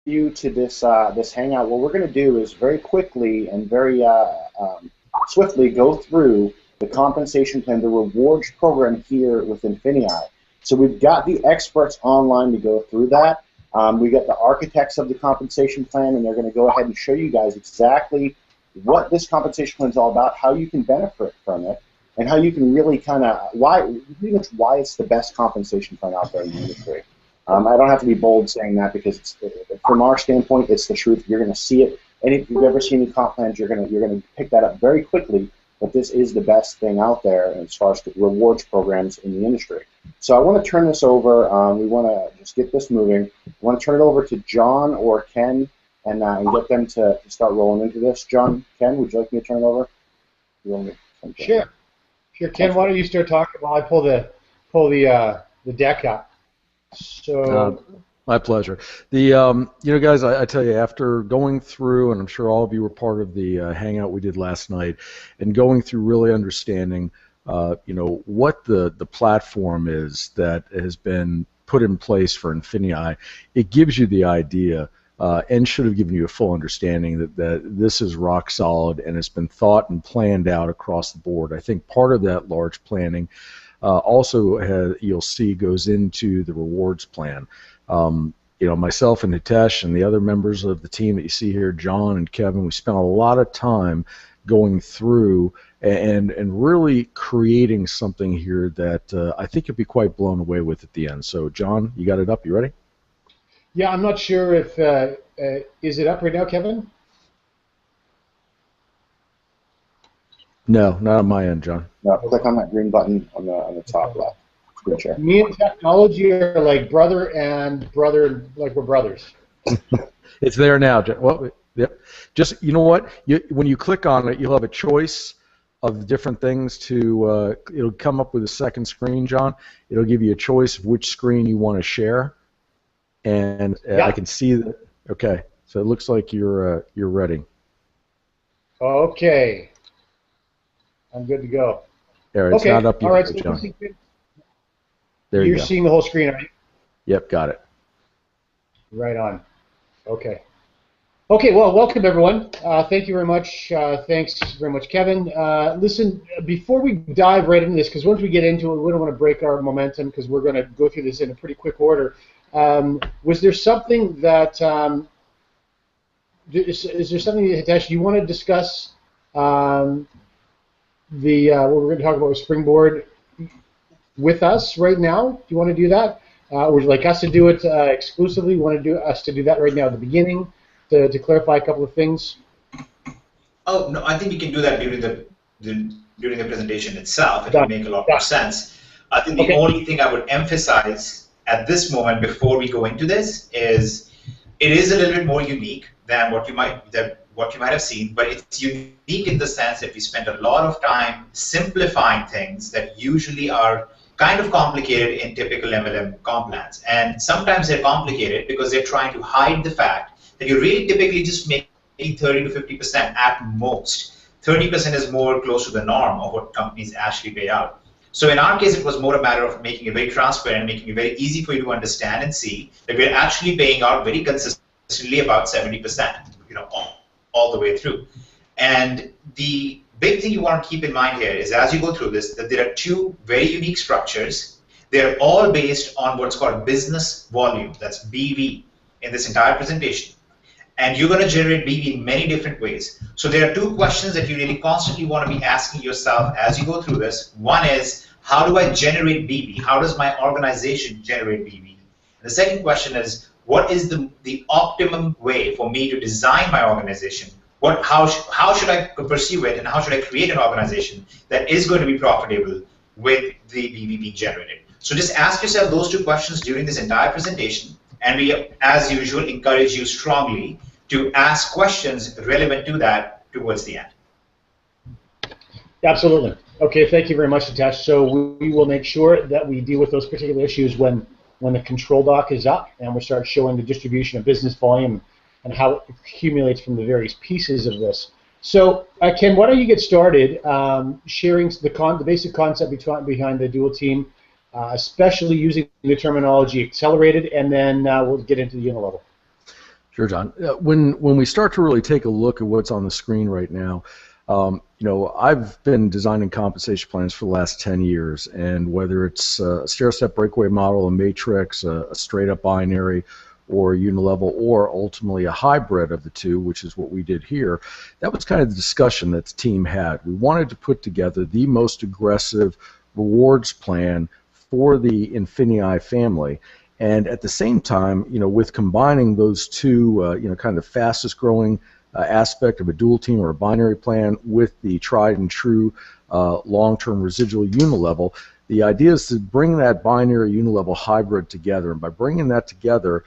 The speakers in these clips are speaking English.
you to this hangout, what we're going to do is very quickly and very swiftly go through the compensation plan, the rewards program here with INFINii. So we've got the experts online to go through that. We got the architects of the compensation plan, and they're going to go ahead and show you guys exactly what this compensation plan is all about, how you can benefit from it, and how you can really kind of pretty much why it's the best compensation plan out there in the industry. I don't have to be bold saying that because from our standpoint, it's the truth. You're going to see it, and if you've ever seen any comp plans, you're going to pick that up very quickly. But this is the best thing out there as far as the rewards programs in the industry. So I want to turn this over. We want to just get this moving. I want to turn it over to John or Ken and get them to start rolling into this. John, Ken, would you like me to turn it over? Sure. Sure, Ken. Why don't you start talking while I pull the deck up? So. My pleasure. You know, guys, I tell you, after going through, and I'm sure all of you were part of the hangout we did last night, and going through really understanding, you know, what the platform is that has been put in place for INFINii, it gives you the idea, and should have given you a full understanding that this is rock solid and it's been thought and planned out across the board. I think part of that large planning also you'll see goes into the rewards plan. You know, myself and Hitesh and the other members of the team that you see here, John and Kevin, we spent a lot of time going through and really creating something here that I think you'll be quite blown away with at the end. So, John, you got it up? You ready? Yeah, I'm not sure if is it up right now, Kevin? No, not on my end, John. No, click on that green button on the top left. Me and technology are like brother, like we're brothers. It's there now. Well, yep. Just, you know what? When you click on it, you'll have a choice of different things to. It'll come up with a second screen, John. It'll give you a choice of which screen you want to share, and yeah. I can see that. Okay, so it looks like you're ready. Okay, I'm good to go. There, it's not up yet, all right, John. There you go. You're seeing the whole screen, are you? Yep, got it. Right on. Okay. Okay, well, welcome, everyone. Thank you very much. Thanks very much, Kevin. Listen, before we dive right into this, because once we get into it, we don't want to break our momentum because we're going to go through this in a pretty quick order. Was there something that, is there something, Hitesh, you want to discuss what we're going to talk about with Springboard with us right now? Do you want to do that? Or would you like us to do it exclusively? You want us to do that right now at the beginning to clarify a couple of things? Oh, no, I think we can do that during the presentation itself. It will make a lot more sense. I think the only thing I would emphasize at this moment before we go into this is it is a little bit more unique than what you might have seen, but it's unique in the sense that we spent a lot of time simplifying things that usually are kind of complicated in typical MLM comp plans. And sometimes they're complicated because they're trying to hide the fact that you're really typically just making 30 to 50% at most. 30% is more close to the norm of what companies actually pay out. So in our case, it was more a matter of making it very transparent, making it very easy for you to understand and see that we're actually paying out very consistently about 70%, you know, all the way through. And the big thing you want to keep in mind here is as you go through this, that there are two very unique structures. They're all based on what's called business volume, that's BV, in this entire presentation. And you're going to generate BV in many different ways. So there are two questions that you really constantly want to be asking yourself as you go through this. One is, how do I generate BV? How does my organization generate BV? And the second question is, what is the optimum way for me to design my organization? How should I pursue it, and how should I create an organization that is going to be profitable with the BV being generated? So just ask yourself those two questions during this entire presentation, and we, as usual, encourage you strongly to ask questions relevant to that towards the end. Absolutely. Okay, thank you very much, Hitesh. So we will make sure that we deal with those particular issues when the control doc is up and we start showing the distribution of business volume and how it accumulates from the various pieces of this. So, Ken, why don't you get started sharing the basic concept behind the dual team, especially using the terminology accelerated, and then we'll get into the unilevel. Sure, John. When we start to really take a look at what's on the screen right now, I've been designing compensation plans for the last 10 years, and whether it's a stair-step breakaway model, a matrix, a straight-up binary, or unilevel, or ultimately a hybrid of the two, which is what we did here, that was kind of the discussion that the team had. We wanted to put together the most aggressive rewards plan for the INFINii family. And at the same time, with combining those two, kind of the fastest growing aspect of a dual team or a binary plan with the tried and true long-term residual unilevel, the idea is to bring that binary unilevel hybrid together. And by bringing that together,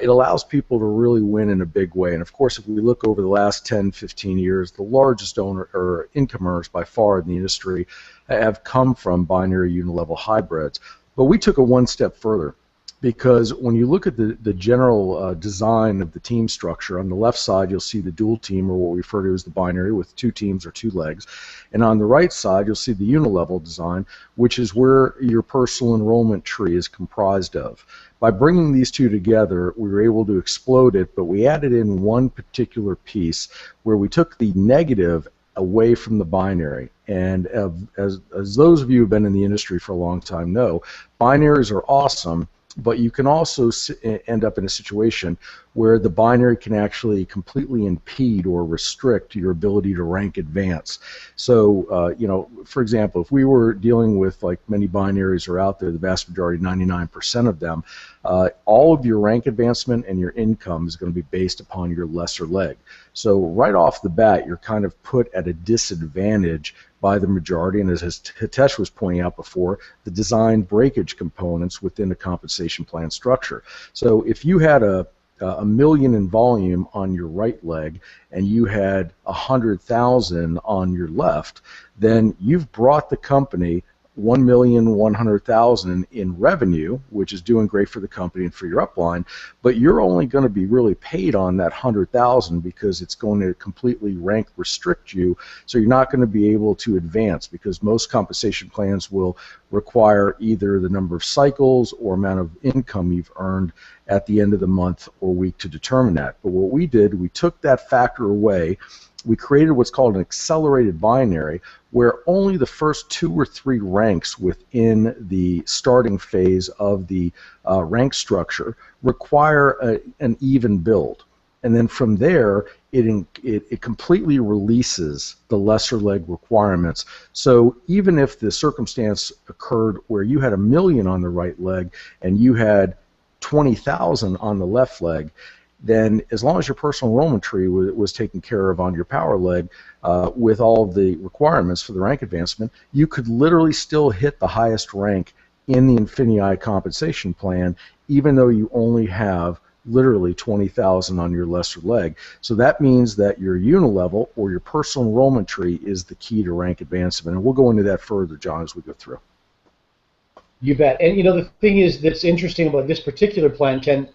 it allows people to really win in a big way. And of course, if we look over the last 10, 15 years, the largest owner or income earners by far in the industry have come from binary unilevel hybrids. But we took it one step further, because when you look at the general design of the team structure, on the left side you'll see the dual team, or what we refer to as the binary, with 2 teams or 2 legs. And on the right side you'll see the unilevel design, which is where your personal enrollment tree is comprised of. By bringing these two together, we were able to explode it, but we added in one particular piece where we took the negative away from the binary. And as those of you who have been in the industry for a long time know, binaries are awesome, but you can also end up in a situation where the binary can actually completely impede or restrict your ability to rank advance. So, for example, if we were dealing with, like many binaries are out there, the vast majority, 99% of them, all of your rank advancement and your income is going to be based upon your lesser leg. So right off the bat, you're kind of put at a disadvantage by the majority, and as Hitesh was pointing out before, the design breakage components within the compensation plan structure. So if you had a million in volume on your right leg and you had 100,000 on your left, then you've brought the company 1,100,000 in revenue, which is doing great for the company and for your upline, but you're only going to be really paid on that 100,000 because it's going to completely rank restrict you, so you're not going to be able to advance, because most compensation plans will require either the number of cycles or amount of income you've earned at the end of the month or week to determine that. But what we did, we took that factor away. We created what's called an accelerated binary, where only the first 2 or 3 ranks within the starting phase of the rank structure require an even build. And then from there, it completely releases the lesser leg requirements. So even if the circumstance occurred where you had 1 million on the right leg and you had 20,000 on the left leg, then as long as your personal enrollment tree was taken care of on your power leg with all of the requirements for the rank advancement, you could literally still hit the highest rank in the INFINii compensation plan, even though you only have literally 20,000 on your lesser leg. So that means that your unilevel or your personal enrollment tree is the key to rank advancement. And we'll go into that further, John, as we go through. You bet. And the thing is that's interesting about this particular plan, Ken,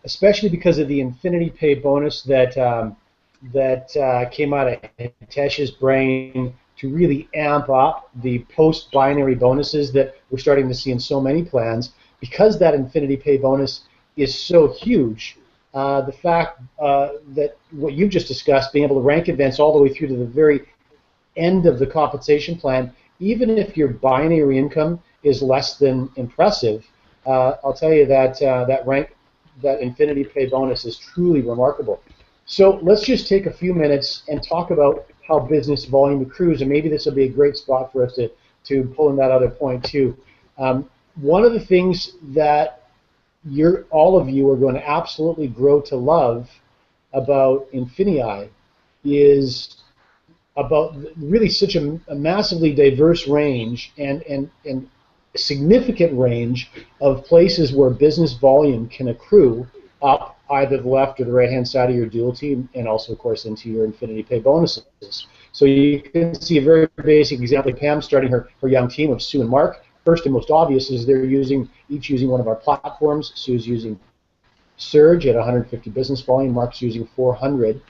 especially because of the INFINii pay bonus that came out of Hitesh's brain to really amp up the post-binary bonuses that we're starting to see in so many plans. Because that INFINii pay bonus is so huge, the fact that what you've just discussed, being able to rank advance all the way through to the very end of the compensation plan, even if your binary income is less than impressive, I'll tell you that that INFINii pay bonus is truly remarkable. So let's just take a few minutes and talk about how business volume accrues, and maybe this will be a great spot for us to pull in that other point too. One of the things that all of you are going to absolutely grow to love about INFINii is about really such a massively diverse range and significant range of places where business volume can accrue up either the left or the right-hand side of your dual team, and also, of course, into your INFINii pay bonuses. So you can see a very basic example of Pam starting her young team of Sue and Mark. First and most obvious is they're each using one of our platforms. Sue's using Surge at 150 business volume. Mark's using 400.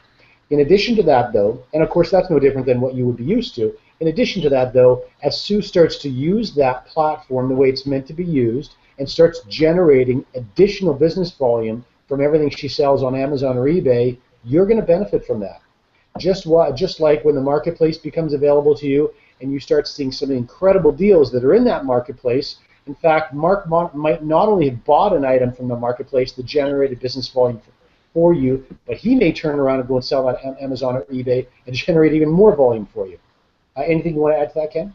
In addition to that, though, and of course that's no different than what you would be used to, in addition to that, though, as Sue starts to use that platform the way it's meant to be used and starts generating additional business volume from everything she sells on Amazon or eBay, you're going to benefit from that. Just like when the marketplace becomes available to you and you start seeing some incredible deals that are in that marketplace. In fact, Mark might not only have bought an item from the marketplace that generated business volume for you, but he may turn around and go and sell that on Amazon or eBay and generate even more volume for you. Anything you want to add to that, Ken?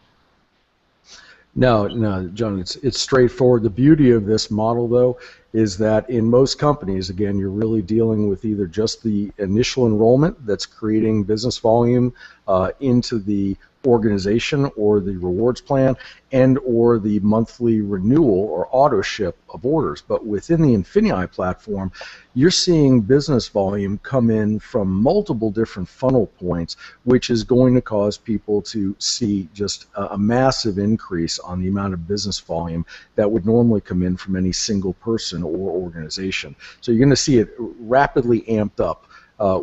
No, John, it's straightforward. The beauty of this model, though, is that in most companies, again, you're really dealing with either just the initial enrollment that's creating business volume into the organization or the rewards plan, and or the monthly renewal or auto ship of orders. But within the INFINii platform, you're seeing business volume come in from multiple different funnel points, which is going to cause people to see just a massive increase on the amount of business volume that would normally come in from any single person or organization. So you're going to see it rapidly amped up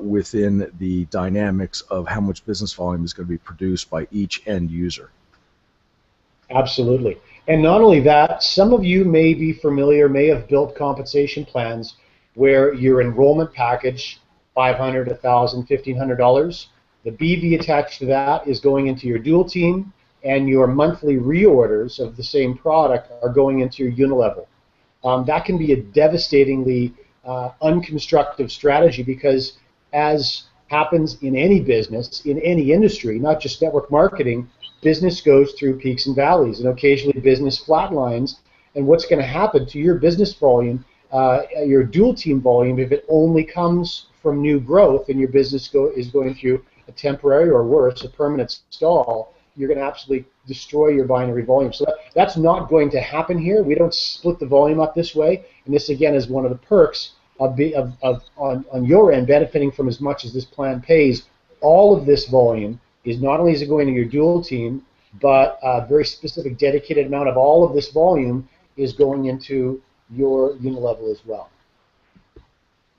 within the dynamics of how much business volume is going to be produced by each end user. Absolutely. And not only that, some of you may be familiar, may have built compensation plans where your enrollment package, $500, $1,000, $1,500, the BV attached to that is going into your dual team, and your monthly reorders of the same product are going into your unilevel. That can be a devastatingly unconstructive strategy, because as happens in any business, in any industry, not just network marketing, business goes through peaks and valleys, and occasionally business flatlines. And what's going to happen to your business volume, your dual team volume, if it only comes from new growth and your business is going through a temporary or worse, a permanent stall, you're going to absolutely destroy your binary volume. So that's not going to happen here. We don't split the volume up this way, and this again is one of the perks on your end, benefiting from as much as this plan pays. All of this volume is not only is it going to your dual team, but a very specific dedicated amount of all of this volume is going into your unilevel as well.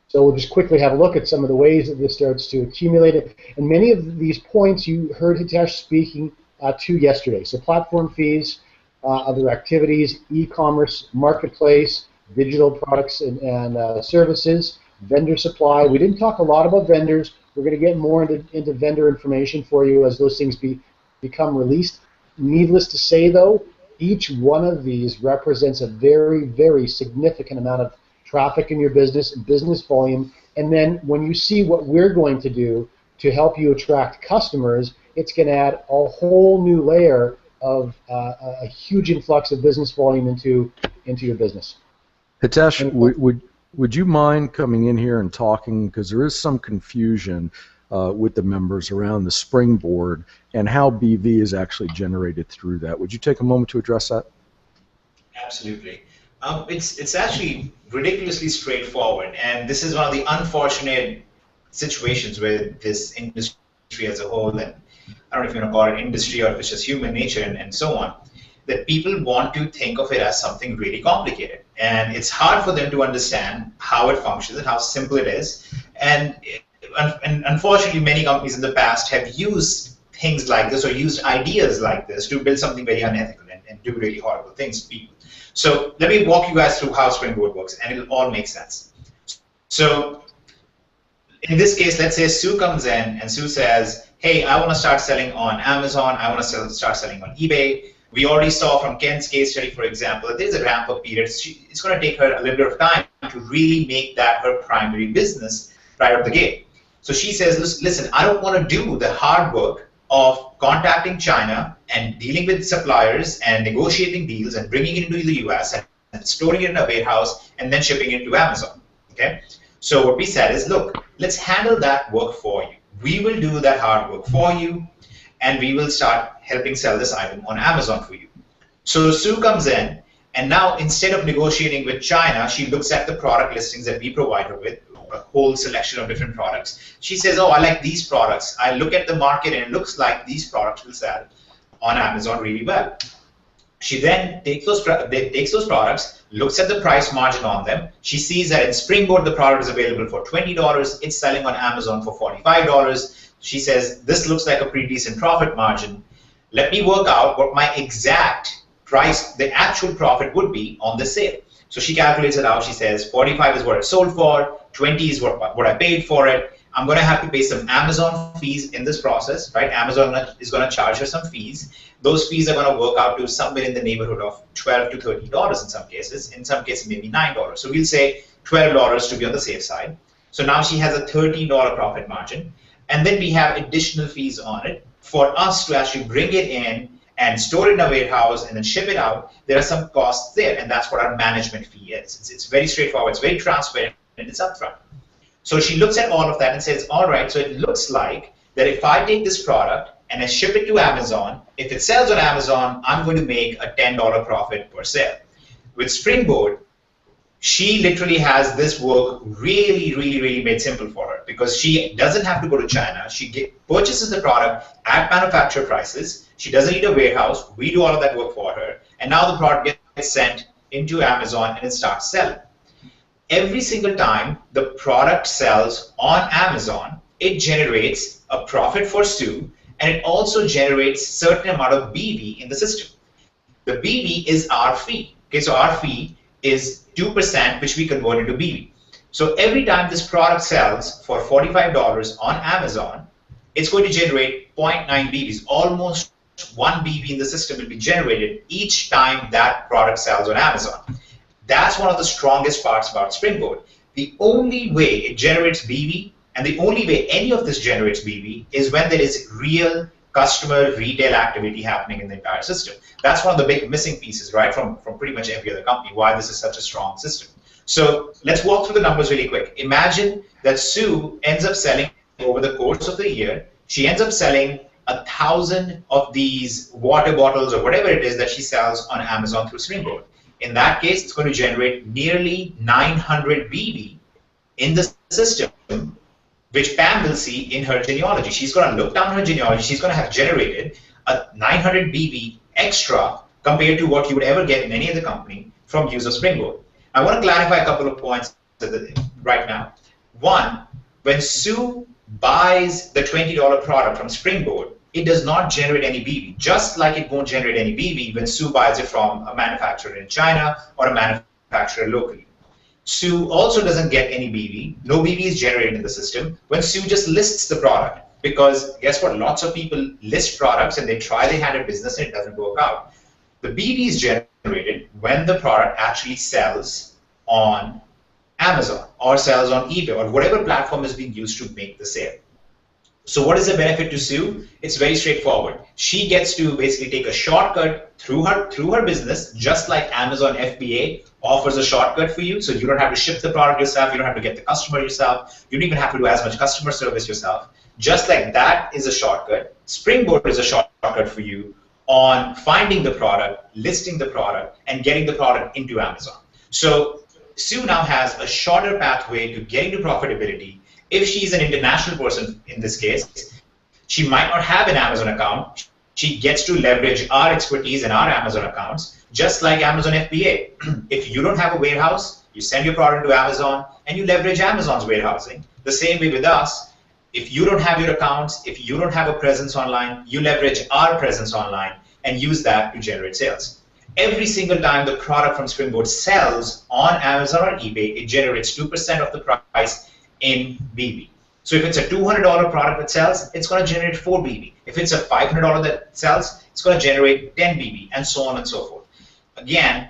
So we'll just quickly have a look at some of the ways that this starts to accumulate. And many of these points you heard Hitesh speaking to yesterday. So platform fees, other activities, e-commerce, marketplace, digital products and services, vendor supply. We didn't talk a lot about vendors. We're going to get more into vendor information for you as those things become released. Needless to say, though, each one of these represents a very, very significant amount of traffic in your business, business volume, and then when you see what we're going to do to help you attract customers, it's going to add a whole new layer of a huge influx of business volume into your business. Hitesh, would you mind coming in here and talking, because there is some confusion with the members around the springboard and how BV is actually generated through that. Would you take a moment to address that? Absolutely. It's actually ridiculously straightforward, and this is one of the unfortunate situations where this industry as a whole, and I don't know if you want to call it industry or if it's just human nature and so on, that people want to think of it as something really complicated. And it's hard for them to understand how it functions and how simple it is. And unfortunately, many companies in the past have used things like this or used ideas like this to build something very unethical and do really horrible things to people. So let me walk you guys through how Springboard works, and it'll all make sense. So in this case, let's say Sue comes in and Sue says, hey, I want to start selling on Amazon. I want to start selling on eBay. We already saw from Ken's case study, for example, that there's a ramp-up period. It's going to take her a little bit of time to really make that her primary business right out the gate. So she says, listen, I don't want to do the hard work of contacting China and dealing with suppliers and negotiating deals and bringing it into the US and storing it in a warehouse and then shipping it to Amazon. Okay? So what we said is, look, let's handle that work for you. We will do that hard work for you, and we will start helping sell this item on Amazon for you. So Sue comes in, and now instead of negotiating with China, she looks at the product listings that we provide her with, a whole selection of different products. She says, oh, I like these products. I look at the market, and it looks like these products will sell on Amazon really well. She then takes those products, looks at the price margin on them. She sees that in Springboard, the product is available for $20. It's selling on Amazon for $45. She says, this looks like a pretty decent profit margin. Let me work out what my exact price, the actual profit would be on the sale. So she calculates it out. She says 45 is what it sold for, 20 is what I paid for it. I'm going to have to pay some Amazon fees in this process, right? Amazon is going to charge her some fees. Those fees are going to work out to somewhere in the neighborhood of $12 to $13 in some cases. In some cases, maybe $9. So we'll say $12 to be on the safe side. So now she has a $13 profit margin. And then we have additional fees on it. For us to actually bring it in and store it in a warehouse and then ship it out, there are some costs there, and that's what our management fee is. It's very straightforward, it's very transparent, and it's upfront. So she looks at all of that and says, all right, so it looks like that if I take this product and I ship it to Amazon, if it sells on Amazon, I'm going to make a $10 profit per sale. With Springboard, she literally has this work really made simple for her, because she doesn't have to go to China. She purchases the product at manufacturer prices. She doesn't need a warehouse. We do all of that work for her. And now the product gets sent into Amazon and it starts selling. Every single time the product sells on Amazon, it generates a profit for Sue, and it also generates a certain amount of BV in the system. The BV is our fee. Okay, so our fee is 2%, which we convert into BV. So every time this product sells for $45 on Amazon, it's going to generate 0.9 BVs. Almost 1 BV in the system will be generated each time that product sells on Amazon. That's one of the strongest parts about Springboard. The only way it generates BV, and the only way any of this generates BV, is when there is real customer retail activity happening in the entire system. That's one of the big missing pieces, right, from pretty much every other company, why this is such a strong system. So let's walk through the numbers really quick. Imagine that Sue ends up selling over the course of the year, she ends up selling 1,000 of these water bottles or whatever it is that she sells on Amazon through Springboard. In that case, it's going to generate nearly 900 BV in the system, which Pam will see in her genealogy. She's going to look down her genealogy. She's going to have generated a 900 BV extra compared to what you would ever get in any other company from use of Springboard. I want to clarify a couple of points right now. One, when Sue buys the $20 product from Springboard, it does not generate any BV, just like it won't generate any BV when Sue buys it from a manufacturer in China or a manufacturer locally. Sue also doesn't get any BV. No BV is generated in the system when Sue just lists the product, because guess what? Lots of people list products and they try their hand at business and it doesn't work out. The BV is generated when the product actually sells on Amazon or sells on eBay or whatever platform is being used to make the sale. So what is the benefit to Sue? It's very straightforward. She gets to basically take a shortcut through her business, just like Amazon FBA offers a shortcut for you. So you don't have to ship the product yourself, you don't have to get the customer yourself, you don't even have to do as much customer service yourself. Just like that is a shortcut, Springboard is a shortcut for you on finding the product, listing the product, and getting the product into Amazon. So Sue now has a shorter pathway to getting to profitability. If she's an international person in this case, she might not have an Amazon account. She gets to leverage our expertise in our Amazon accounts, just like Amazon FBA. If you don't have a warehouse, you send your product to Amazon and you leverage Amazon's warehousing. The same way with us, if you don't have your accounts, if you don't have a presence online, you leverage our presence online and use that to generate sales. Every single time the product from Springboard sells on Amazon or eBay, it generates 2% of the price in BV. So if it's a $200 product that sells, it's going to generate 4 BV. If it's a $500 that sells, it's going to generate 10 BV, and so on and so forth. Again,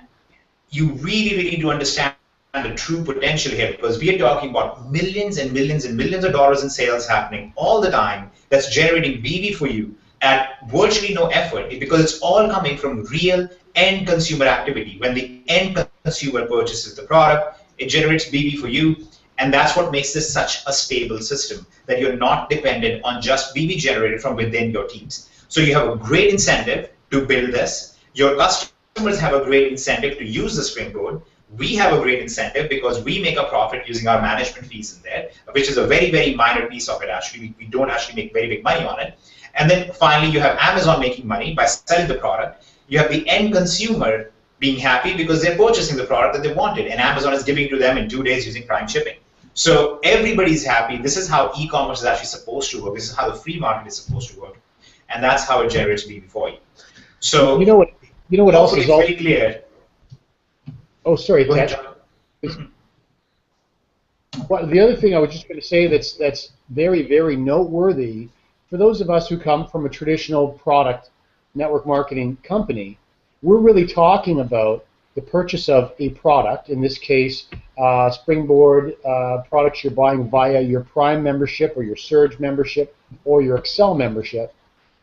you really need to understand the true potential here, because we are talking about millions and millions and millions of dollars in sales happening all the time that's generating BV for you at virtually no effort, because it's all coming from real end consumer activity. When the end consumer purchases the product, it generates BV for you. And that's what makes this such a stable system, that you're not dependent on just BV generated from within your teams. So you have a great incentive to build this. Your customers have a great incentive to use the Springboard. We have a great incentive because we make a profit using our management fees in there, which is a very, very minor piece of it actually. We don't actually make very big money on it. And then finally, you have Amazon making money by selling the product. You have the end consumer being happy because they're purchasing the product that they wanted, and Amazon is giving it to them in 2 days using Prime shipping. So everybody's happy. This is how e-commerce is actually supposed to work. This is how the free market is supposed to work, and that's how it generates BV for you. So you know what else is very clear. Oh, sorry, Go ahead, Ted. John. Well, the other thing I was just going to say that's very, very noteworthy for those of us who come from a traditional product network marketing company, we're really talking about the purchase of a product, in this case, Springboard products you're buying via your Prime membership or your Surge membership or your Excel membership.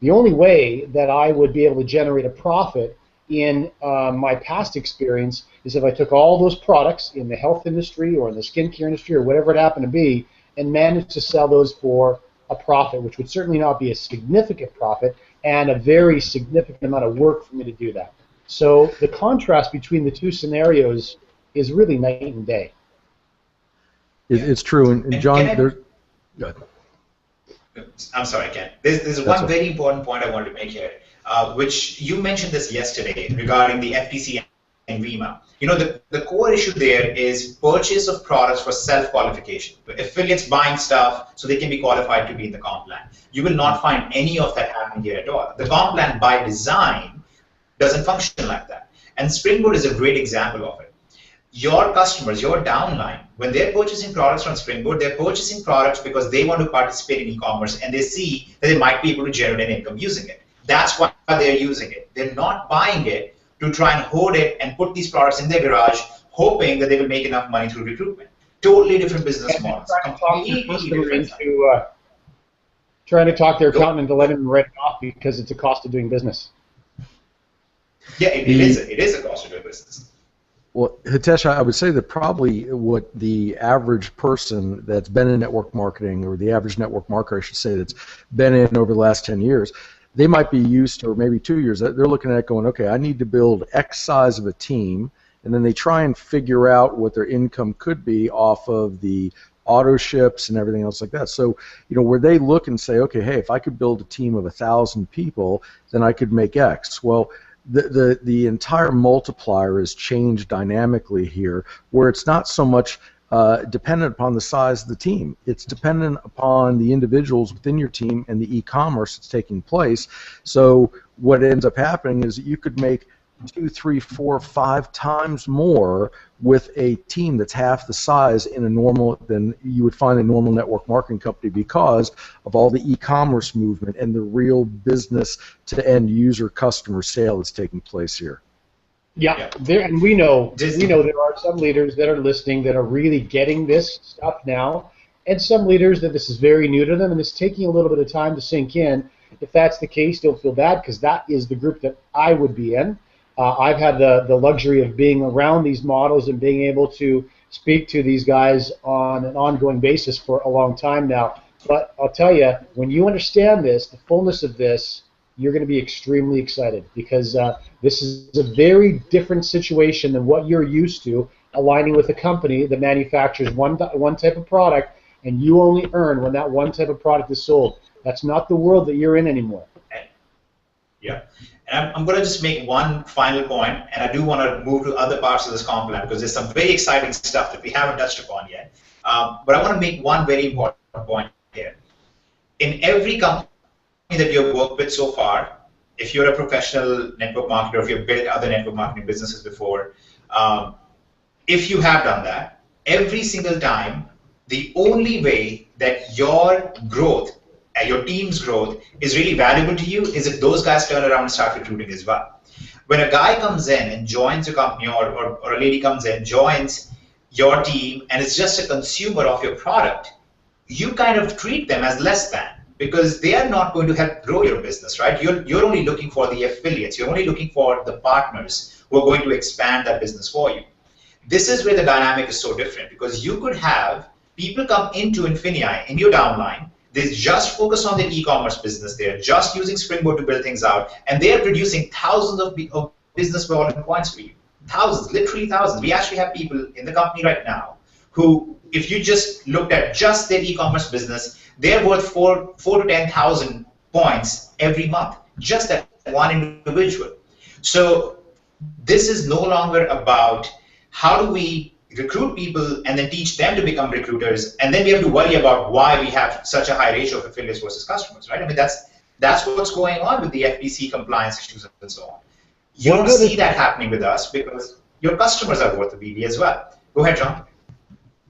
The only way that I would be able to generate a profit in my past experience is if I took all those products in the health industry or in the skincare industry or whatever it happened to be and managed to sell those for a profit, which would certainly not be a significant profit and a very significant amount of work for me to do that. So the contrast between the two scenarios is really night and day. It's true, and John, there's. Go ahead. I'm sorry, Ken. There's one very important point I wanted to make here, which you mentioned this yesterday regarding the FTC and VIMA. You know, the core issue there is purchase of products for self-qualification. Affiliates buying stuff so they can be qualified to be in the comp plan. You will not find any of that happening here at all. The comp plan by design doesn't function like that. And Springboard is a great example of it. Your customers, your downline, when they're purchasing products from Springboard, they're purchasing products because they want to participate in e-commerce and they see that they might be able to generate an income using it. That's why they're using it. They're not buying it to try and hoard it and put these products in their garage, hoping that they will make enough money through recruitment. Totally different business models. Trying to talk their accountant into letting them write it off because it's a cost of doing business. Yeah, it is a cost of doing business. Well, Hitesh, I would say that probably what the average person that's been in network marketing, or the average network marketer, I should say, that's been in over the last 10 years, they might be used to, or maybe 2 years, they're looking at going, okay, I need to build X size of a team, and then they try and figure out what their income could be off of the auto ships and everything else like that. So, you know, where they look and say, okay, hey, if I could build a team of 1,000 people, then I could make X. Well, the entire multiplier has changed dynamically here, where it's not so much dependent upon the size of the team. It's dependent upon the individuals within your team and the e-commerce that's taking place. So what ends up happening is you could make 2, 3, 4, 5 times more with a team that's half the size in a normal than you would find a normal network marketing company, because of all the e-commerce movement and the real business to end user customer sale that's taking place here. Yeah, and we know there are some leaders that are listening that are really getting this stuff now, and some leaders that this is very new to them and it's taking a little bit of time to sink in. If that's the case, don't feel bad, because that is the group that I would be in. I've had the luxury of being around these models and being able to speak to these guys on an ongoing basis for a long time now. But I'll tell you, when you understand this, the fullness of this, you're going to be extremely excited, because this is a very different situation than what you're used to, aligning with a company that manufactures one type of product, and you only earn when that one type of product is sold. That's not the world that you're in anymore. Yeah. And I'm going to just make one final point, and I do want to move to other parts of this comp plan, because there's some very exciting stuff that we haven't touched upon yet. But I want to make one very important point here. In every company that you've worked with so far, if you're a professional network marketer, if you've built other network marketing businesses before, if you have done that, every single time, the only way that your growth, your team's growth is really valuable to you is if those guys turn around and start recruiting as well. When a guy comes in and joins a company, or a lady comes in, joins your team, and is just a consumer of your product, you kind of treat them as less than, because they are not going to help grow your business, right? You're only looking for the affiliates. You're only looking for the partners who are going to expand that business for you. This is where the dynamic is so different, because you could have people come into INFINii in your downline. They just focus on their e-commerce business. They're just using Springboard to build things out, and they're producing thousands of business volume points for you. Thousands, literally thousands. We actually have people in the company right now who, if you just looked at just their e-commerce business, they're worth 4 to 10,000 points every month, just that one individual. So this is no longer about how do we recruit people and then teach them to become recruiters, and then we have to worry about why we have such a high ratio of affiliates versus customers, right? I mean, that's what's going on with the FTC compliance issues and so on. You don't see that happening with us, because your customers are worth the BB as well. Go ahead, John.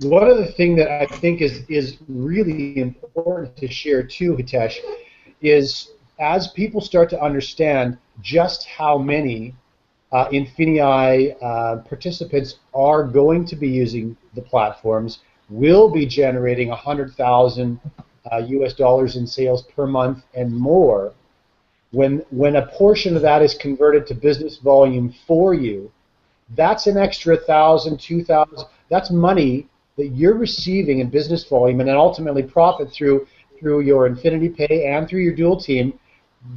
One other thing that I think is really important to share too, Hitesh, is as people start to understand just how many INFINii participants are going to be using the platforms, will be generating 100,000 US dollars in sales per month and more. When a portion of that is converted to business volume for you, that's an extra 1,000, 2,000. That's money that you're receiving in business volume, and then ultimately profit through your INFINii Pay and through your dual team.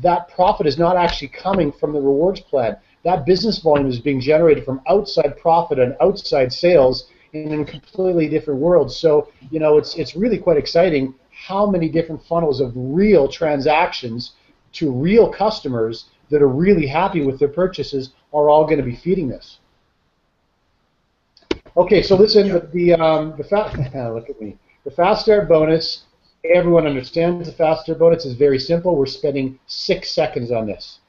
That profit is not actually coming from the rewards plan. That business volume is being generated from outside profit and outside sales in a completely different world. So, you know, it's really quite exciting how many different funnels of real transactions to real customers that are really happy with their purchases are all going to be feeding this. Okay, so listen, look at me. The Fast Start bonus, everyone understands the Fast Start bonus is very simple. We're spending 6 seconds on this.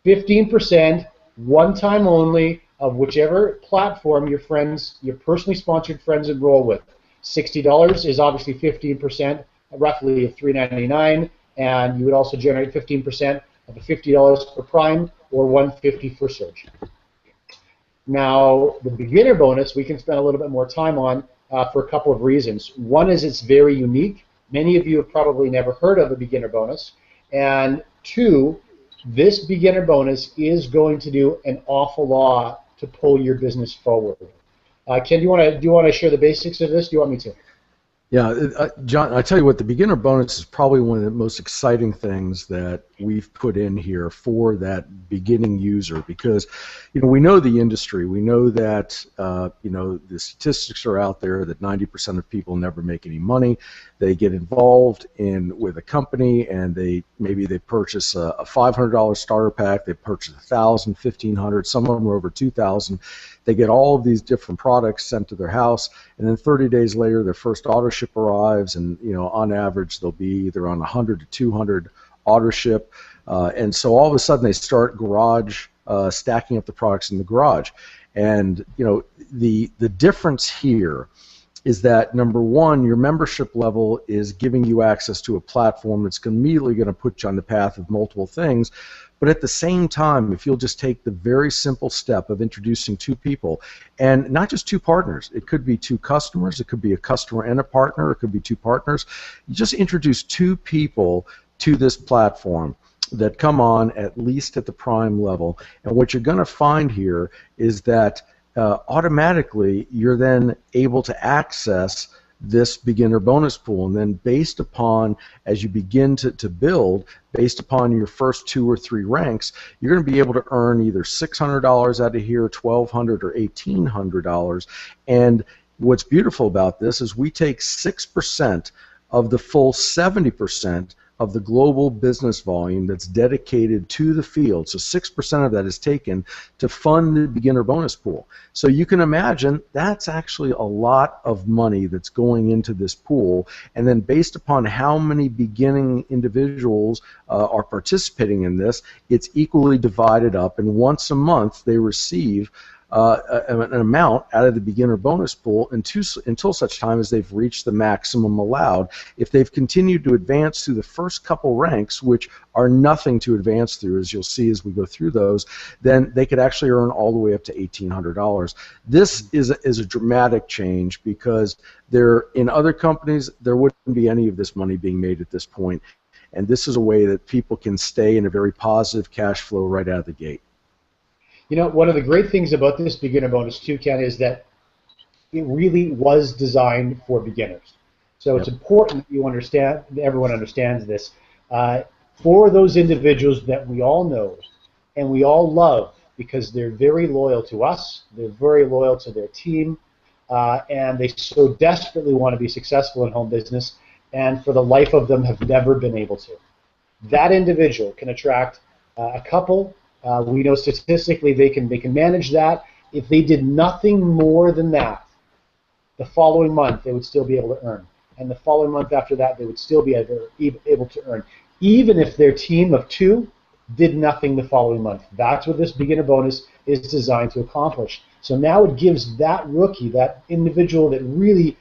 15%, one time only, of whichever platform your friends, your personally sponsored friends enroll with. $60 is obviously 15%, roughly of $3.99, and you would also generate 15% of the $50 for Prime or $150 for Surge. Now, the beginner bonus we can spend a little bit more time on for a couple of reasons. One is it's very unique. Many of you have probably never heard of a beginner bonus. And two, this beginner bonus is going to do an awful lot to pull your business forward. Ken, do you want to share the basics of this? Do you want me to? Yeah, John, I tell you what, the beginner bonus is probably one of the most exciting things that we've put in here for that beginning user, because, you know, we know the industry. We know that, you know, the statistics are out there that 90% of people never make any money. They get involved with a company, and maybe they purchase a $500 starter pack. They purchase 1,000, 1,500. Some of them are over 2,000. They get all of these different products sent to their house, and then 30 days later, their first auto ship arrives, and, you know, on average, they'll be either on 100 to 200 auto ship, and so all of a sudden they start stacking up the products in the garage. And, you know, the difference here is that, number one, your membership level is giving you access to a platform that's immediately going to put you on the path of multiple things. But at the same time, if you'll just take the very simple step of introducing two people, and not just two partners, it could be two customers, it could be a customer and a partner, it could be two partners. You just introduce two people to this platform that come on at least at the Prime level, and what you're going to find here is that automatically you're then able to access this beginner bonus pool, and then based upon, as you begin to build, based upon your first 2 or 3 ranks, you're going to be able to earn either $600 out of here, $1,200 or $1,800. And what's beautiful about this is we take 6% of the full 70% of the global business volume that's dedicated to the field. So 6% of that is taken to fund the beginner bonus pool. So you can imagine that's actually a lot of money that's going into this pool, and then based upon how many beginning individuals are participating in this, it's equally divided up, and once a month they receive an amount out of the beginner bonus pool until such time as they've reached the maximum allowed. If they've continued to advance through the first couple ranks, which are nothing to advance through, as you'll see as we go through those, then they could actually earn all the way up to $1,800. This is a dramatic change, because in other companies there wouldn't be any of this money being made at this point, and this is a way that people can stay in a very positive cash flow right out of the gate. You know, one of the great things about this beginner bonus too, Ken, is that it really was designed for beginners. So it's important that you understand, that everyone understands this. For those individuals that we all know and we all love, because they're very loyal to us, they're very loyal to their team, and they so desperately want to be successful in home business, and for the life of them have never been able to. That individual can attract a couple. We know statistically they can manage that. If they did nothing more than that, the following month they would still be able to earn, and the following month after that they would still be able to earn, even if their team of 2 did nothing the following month. That's what this beginner bonus is designed to accomplish. So now it gives that rookie, that individual that really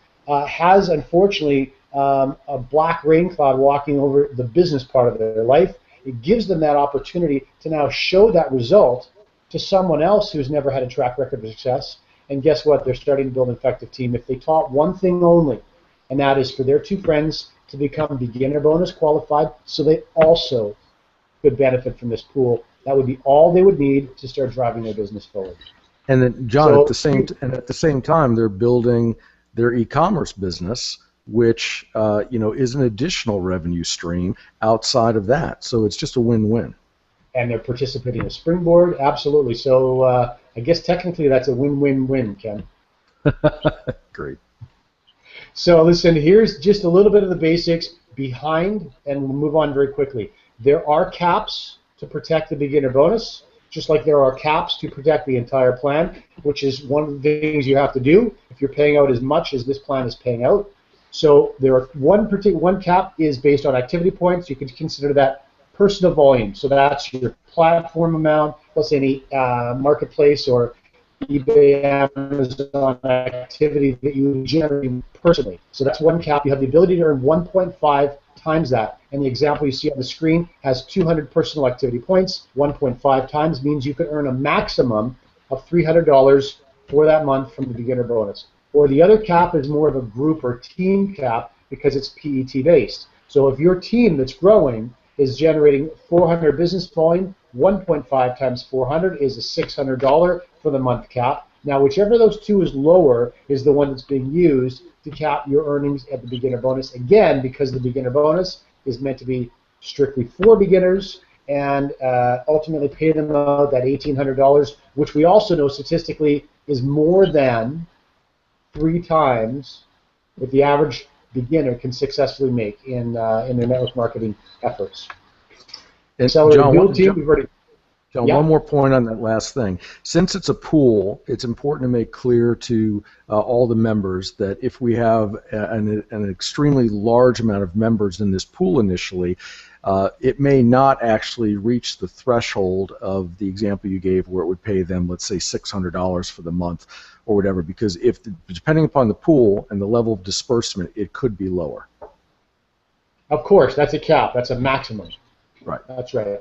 has, unfortunately, a black rain cloud walking over the business part of their life, it gives them that opportunity to now show that result to someone else who's never had a track record of success. And guess what? They're starting to build an effective team if they taught one thing only, and that is for their two friends to become beginner bonus qualified so they also could benefit from this pool. That would be all they would need to start driving their business forward. And then, John, at the same time, they're building their e-commerce business, which is an additional revenue stream outside of that. So it's just a win-win. And they're participating in a springboard, absolutely. So I guess technically that's a win-win-win, Ken. Great. So listen, here's just a little bit of the basics behind, and we'll move on very quickly. There are caps to protect the beginner bonus, just like there are caps to protect the entire plan, which is one of the things you have to do if you're paying out as much as this plan is paying out. So there are one cap is based on activity points. You can consider that personal volume. So that's your platform amount, plus any marketplace or eBay, Amazon activity that you generate personally. So that's one cap. You have the ability to earn 1.5 times that. And the example you see on the screen has 200 personal activity points. 1.5 times means you can earn a maximum of $300 for that month from the beginner bonus. Or the other cap is more of a group or team cap because it's PET based. So if your team that's growing is generating 400 business volume, 1.5 times 400 is a $600 for the month cap. Now, whichever of those two is lower is the one that's being used to cap your earnings at the beginner bonus. Again, because the beginner bonus is meant to be strictly for beginners and ultimately pay them out that $1,800, which we also know statistically is more than 3 times what the average beginner can successfully make in their network marketing efforts. And John, one more point on that last thing. Since it's a pool, it's important to make clear to all the members that if we have an extremely large amount of members in this pool initially, it may not actually reach the threshold of the example you gave where it would pay them, let's say, $600 for the month or whatever, because depending upon the pool and the level of disbursement, it could be lower. Of course, that's a cap. That's a maximum. Right. That's right.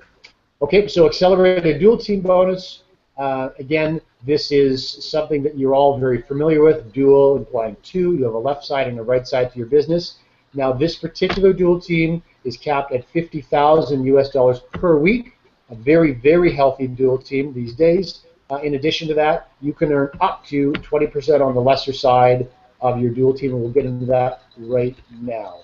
Okay, so accelerated dual team bonus. Again, this is something that you're all very familiar with. Dual implying 2. You have a left side and a right side to your business. Now, this particular dual team is capped at $50,000 US per week. A very, very healthy dual team these days. In addition to that, you can earn up to 20% on the lesser side of your dual team, and we'll get into that right now.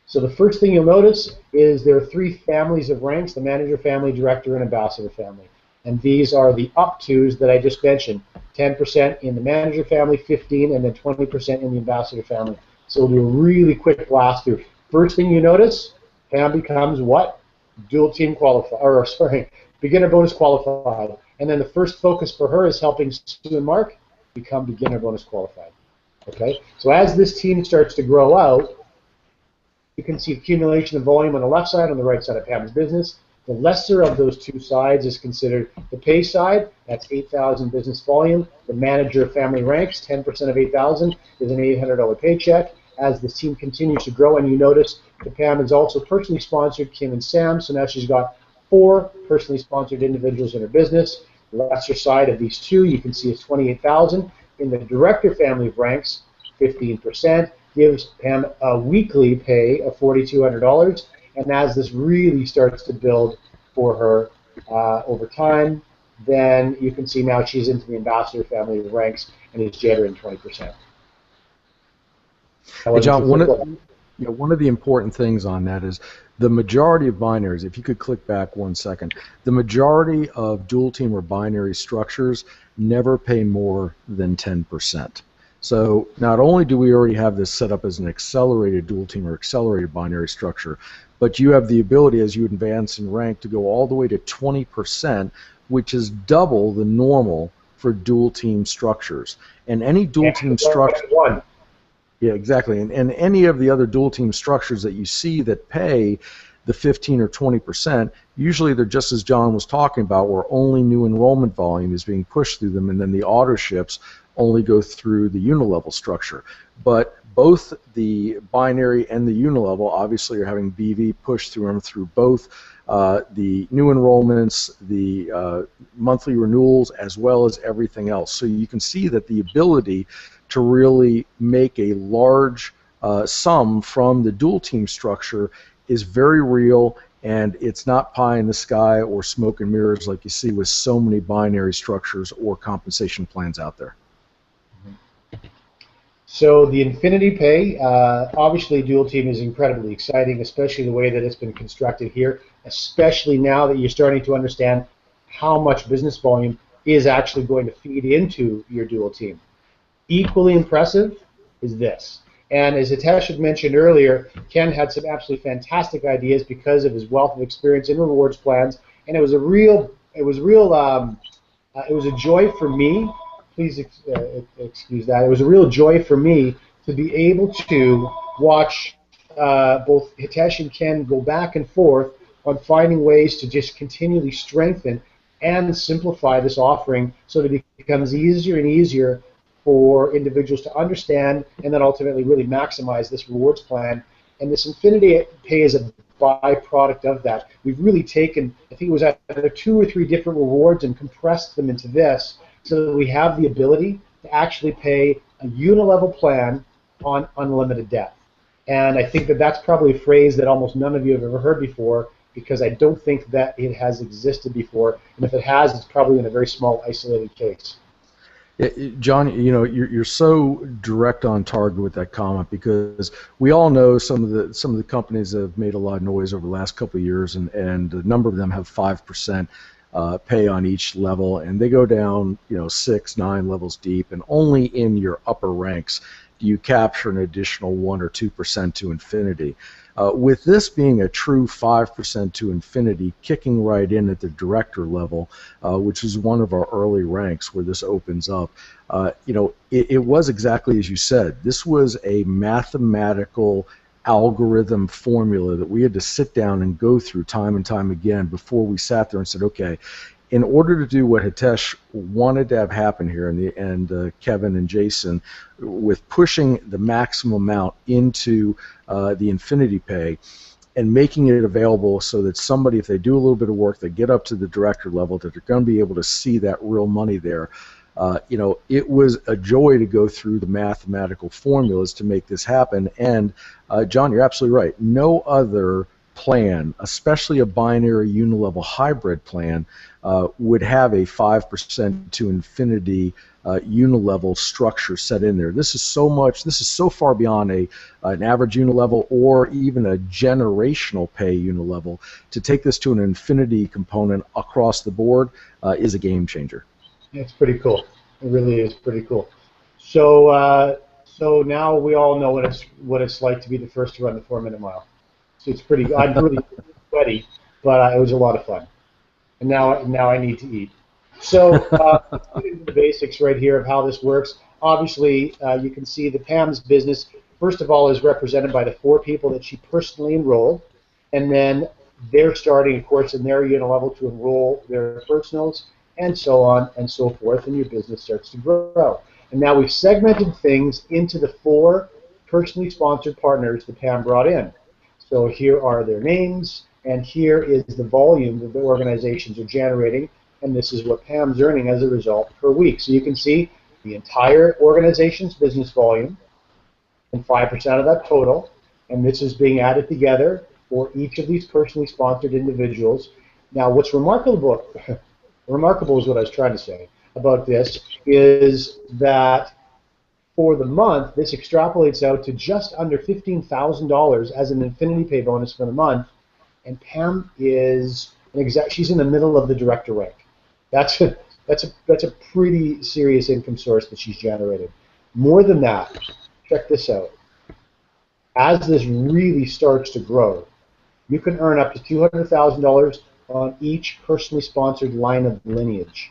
So the first thing you'll notice is there are 3 families of ranks: the manager family, director, and ambassador family. And these are the up twos that I just mentioned. 10% in the manager family, 15%, and then 20% in the ambassador family. So we'll do a really quick blast through. First thing you notice, Pam becomes what? Dual team qualified, or sorry, beginner bonus qualified. And then the first focus for her is helping Sue and Mark become beginner bonus qualified. Okay? So as this team starts to grow out, you can see accumulation of volume on the left side, on the right side of Pam's business. The lesser of those two sides is considered the pay side. That's 8,000 business volume. The manager family ranks, 10% of 8,000 is an $800 paycheck. As this team continues to grow, and you notice that Pam has also personally sponsored Kim and Sam, so now she's got 4 personally sponsored individuals in her business. The lesser side of these two, you can see, is 28,000. In the director family of ranks, 15%. Gives Pam a weekly pay of $4,200, and as this really starts to build for her over time, then you can see now she's into the ambassador family of ranks and is generating 20%. Hey John, one of the important things on that is the majority of binaries, if you could click back 1 second, the majority of dual team or binary structures never pay more than 10%. So not only do we already have this set up as an accelerated dual team or accelerated binary structure, but you have the ability as you advance in rank to go all the way to 20%, which is double the normal for dual team structures. And any dual team structure... Yeah, exactly. And any of the other dual team structures that you see that pay, the 15 or 20%, usually they're just as John was talking about, where only new enrollment volume is being pushed through them, and then the auto ships only go through the unilevel structure. But both the binary and the unilevel obviously are having BV pushed through them through both the new enrollments, the monthly renewals, as well as everything else. So you can see that the ability to really make a large sum from the dual team structure is very real, and it's not pie in the sky or smoke and mirrors like you see with so many binary structures or compensation plans out there. So the INFINii Pay, obviously dual team is incredibly exciting, especially the way that it's been constructed here, especially now that you're starting to understand how much business volume is actually going to feed into your dual team. Equally impressive is this. And as Hitesh had mentioned earlier, Ken had some absolutely fantastic ideas because of his wealth of experience in rewards plans, and it was a joy for me. Please excuse that. It was a real joy for me to be able to watch both Hitesh and Ken go back and forth on finding ways to just continually strengthen and simplify this offering so that it becomes easier and easier for individuals to understand and then ultimately really maximize this rewards plan. And this INFINii Pay is a byproduct of that. We've really taken, I think it was either 2 or 3 different rewards and compressed them into this so that we have the ability to actually pay a unilevel plan on unlimited depth. And I think that that's probably a phrase that almost none of you have ever heard before, because I don't think that it has existed before. And if it has, it's probably in a very small, isolated case. John, you know, you're so direct on target with that comment, because we all know some of the companies that have made a lot of noise over the last couple of years, and a number of them have 5% pay on each level, and they go down, you know, 6, 9 levels deep, and only in your upper ranks do you capture an additional 1 or 2% to infinity. With this being a true 5% to infinity, kicking right in at the director level, which is one of our early ranks where this opens up, you know, it was exactly as you said. This was a mathematical algorithm formula that we had to sit down and go through time and time again before we sat there and said, okay, in order to do what Hitesh wanted to have happen here, and Kevin and Jason, with pushing the maximum amount into the INFINii Pay and making it available so that somebody, if they do a little bit of work, they get up to the director level, that they're going to be able to see that real money there. You know, it was a joy to go through the mathematical formulas to make this happen. And John, you're absolutely right. No other plan, especially a binary unilevel hybrid plan, would have a 5% to infinity unilevel structure set in there. This is so far beyond an average unilevel or even a generational pay unilevel. To take this to an infinity component across the board is a game changer. It's pretty cool. It really is pretty cool. So so now we all know what it's like to be the first to run the 4-minute mile. So it's pretty. I'm really sweaty, but it was a lot of fun. And now I need to eat. So let's get into the basics right here of how this works. Obviously, you can see that Pam's business, first of all, is represented by the 4 people that she personally enrolled, and then they're starting, of course, in their unilevel to enroll their personals, and so on and so forth, and your business starts to grow. And now we've segmented things into the 4 personally sponsored partners that Pam brought in. So here are their names, and here is the volume that the organizations are generating, and this is what Pam's earning as a result per week. So you can see the entire organization's business volume and 5% of that total, and this is being added together for each of these personally sponsored individuals. Now, what's remarkable is what I was trying to say about this, is that for the month, this extrapolates out to just under $15,000 as an INFINii Pay bonus for the month, and Pam is she's in the middle of the director rank. That's a pretty serious income source that she's generated. More than that, check this out. As this really starts to grow, you can earn up to $200,000 on each personally sponsored line of lineage.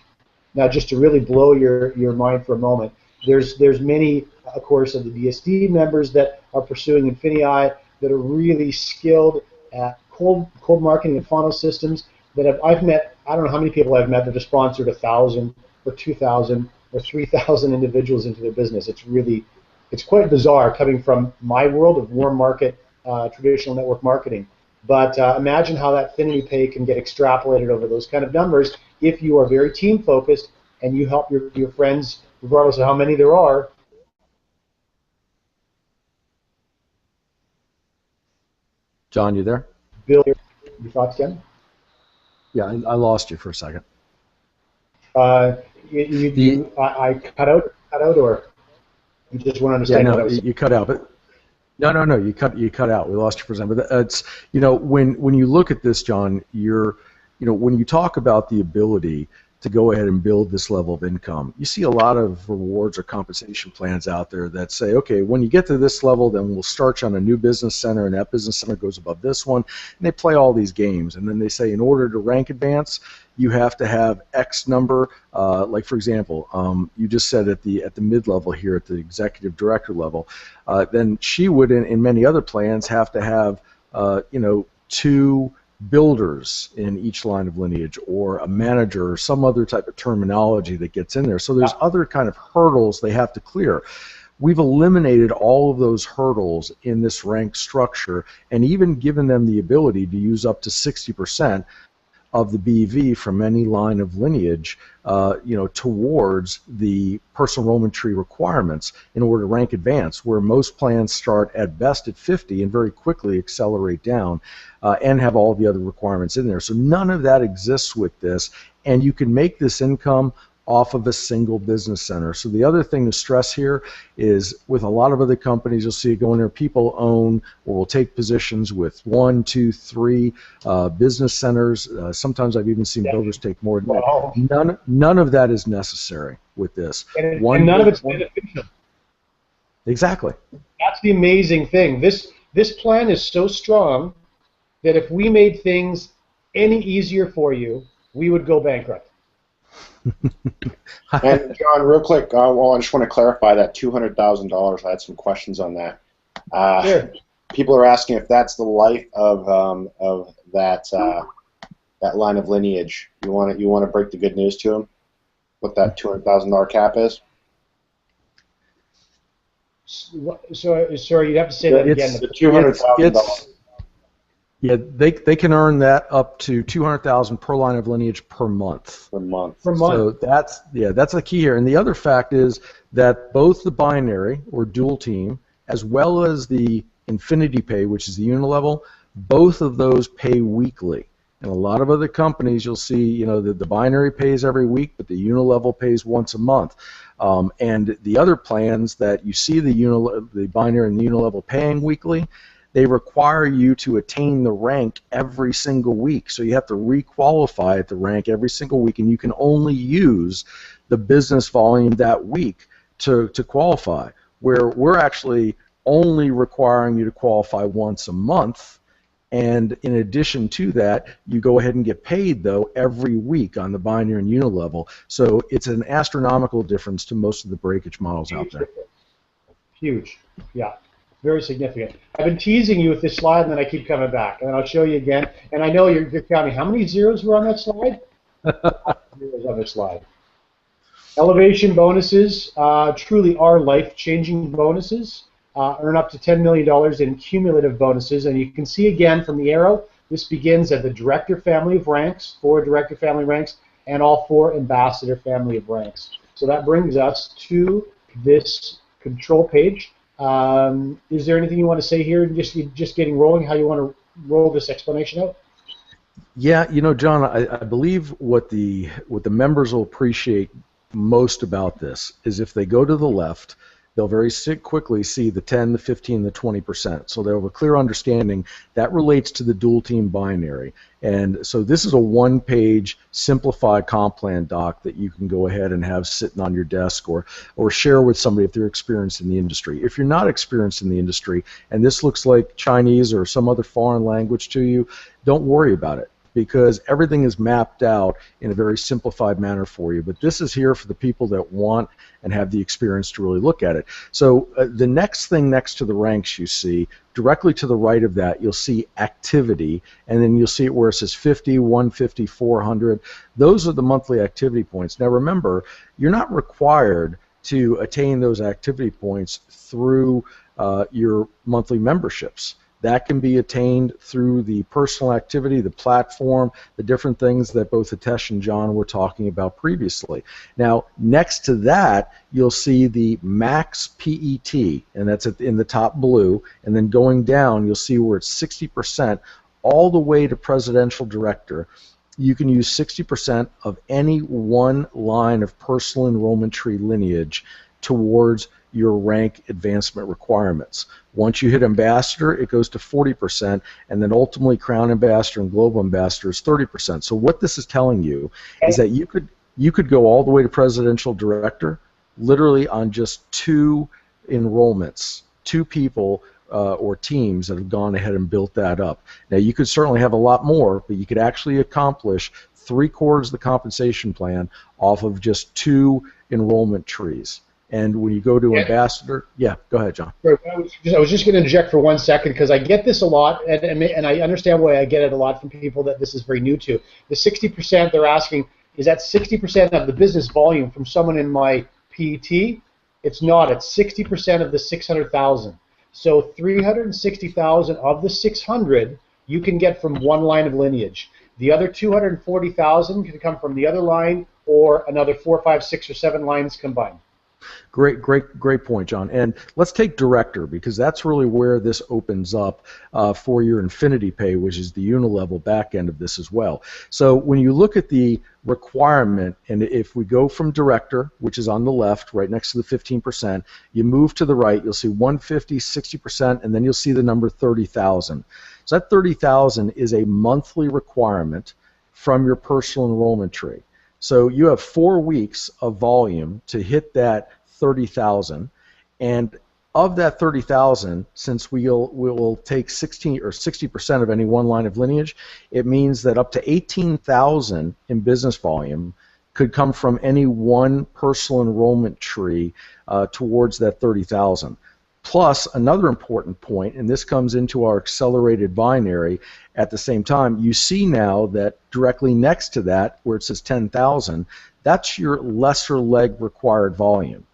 Now, just to really blow your mind for a moment, there's many, of course, of the DSD members that are pursuing INFINii that are really skilled at cold marketing and funnel systems that I've met. I don't know how many people I've met that have sponsored 1,000 or 2,000 or 3,000 individuals into their business. It's quite bizarre coming from my world of warm market, traditional network marketing. But imagine how that INFINii pay can get extrapolated over those kind of numbers if you are very team focused and you help your friends, regardless of how many there are. John, you there? Bill, your thoughts, Ken? Yeah, I lost you for a second. I cut out, or you just want to understand what I was saying? You cut out, but no, you cut out. We lost you for a second. But it's when you look at this, John, when you talk about the ability to go ahead and build this level of income, you see a lot of rewards or compensation plans out there that say, okay, when you get to this level, then we'll start you on a new business center, and that business center goes above this one, and they play all these games, and then they say in order to rank advance, you have to have X number. Like for example, you just said at the mid-level here, at the executive director level, then she would in many other plans have to have 2 builders in each line of lineage, or a manager, or some other type of terminology that gets in there. So there's other kind of hurdles they have to clear. We've eliminated all of those hurdles in this rank structure, and even given them the ability to use up to 60% of the BV from any line of lineage, towards the personal enrollment tree requirements in order to rank advance, where most plans start at best at 50 and very quickly accelerate down and have all the other requirements in there. So none of that exists with this, and you can make this income off of a single business center. So the other thing to stress here is with a lot of other companies, you'll see it go in there, people own or will take positions with 1, 2, 3 business centers. Sometimes I've even seen builders take more than that. None of that is necessary with this. And none of it's beneficial. Exactly. That's the amazing thing. This plan is so strong that if we made things any easier for you, we would go bankrupt. And John, real quick, I just want to clarify that $200,000. I had some questions on that. Sure. People are asking if that's the life of that line of lineage. You want to break the good news to them? What that $200,000 cap is? So sorry, you have to say that again. The $200,000. Yeah, they can earn that up to $200,000 per line of lineage per month. Per month. So that's the key here. And the other fact is that both the binary or dual team, as well as the INFINii pay, which is the unilevel, both of those pay weekly. And a lot of other companies, you'll see, the binary pays every week, but the unilevel pays once a month. And the other plans that you see the binary and the unilevel paying weekly, they require you to attain the rank every single week. So you have to re-qualify at the rank every single week, and you can only use the business volume that week to qualify, where we're actually only requiring you to qualify once a month. And in addition to that, you go ahead and get paid, though, every week on the binary and unilevel. So it's an astronomical difference to most of the breakage models out there. Huge. Yeah. Very significant. I've been teasing you with this slide, and then I keep coming back, and then I'll show you again. And I know you're counting. How many zeros were on that slide? Zeros on the slide. Elevation bonuses truly are life-changing bonuses. Earn up to $10 million in cumulative bonuses, and you can see again from the arrow, this begins at the director family of ranks, 4 director family ranks, and all 4 ambassador family of ranks. So that brings us to this control page. Is there anything you want to say here, just getting rolling, how you want to roll this explanation out? Yeah, John, I believe what the members will appreciate most about this is if they go to the left, they'll very quickly see the 10, the 15, the 20%. So they'll have a clear understanding that relates to the dual team binary. And so this is a one-page simplified comp plan doc that you can go ahead and have sitting on your desk or share with somebody if they're experienced in the industry. If you're not experienced in the industry and this looks like Chinese or some other foreign language to you, don't worry about it. because everything is mapped out in a very simplified manner for you. But this is here for the people that want and have the experience to really look at it. So the next thing next to the ranks you see, directly to the right of that, you'll see activity, and then you'll see it where it says 50, 150, 400. Those are the monthly activity points. Now remember, you're not required to attain those activity points through your monthly memberships. That can be attained through the personal activity, the platform, the different things that both Hitesh and John were talking about previously. Now, next to that, you'll see the max PET, and that's in the top blue, and then going down, you'll see where it's 60% all the way to presidential director. You can use 60% of any one line of personal enrollment tree lineage towards your rank advancement requirements. Once you hit ambassador, it goes to 40%, and then ultimately crown ambassador and global ambassador is 30%. So what this is telling you is that you could go all the way to presidential director literally on just 2 enrollments, 2 people or teams that have gone ahead and built that up. Now you could certainly have a lot more, but you could actually accomplish 3/4 of the compensation plan off of just 2 enrollment trees. And when you go to ambassador, yeah, go ahead, John. I was just going to interject for 1 second because I get this a lot, and I understand why I get it a lot from people that this is very new to. The 60% they're asking, is that 60% of the business volume from someone in my PET? It's not. It's 60% of the 600,000. So 360,000 of the 600 you can get from one line of lineage. The other 240,000 can come from the other line or another 4, 5, 6, or 7 lines combined. Great point, John. And let's take director, because that's really where this opens up for your INFINii pay, which is the unilevel back end of this as well. So when you look at the requirement, and if we go from director, which is on the left, right next to the 15%, you move to the right, you'll see 150, 60%, and then you'll see the number 30,000. So that 30,000 is a monthly requirement from your personal enrollment tree. So you have 4 weeks of volume to hit that 30,000, and of that 30,000, since we'll take 16 or 60% of any one line of lineage, it means that up to 18,000 in business volume could come from any one personal enrollment tree towards that 30,000. Plus, another important point, and this comes into our accelerated binary at the same time, you see now that directly next to that, where it says 10,000, that's your lesser leg required volume.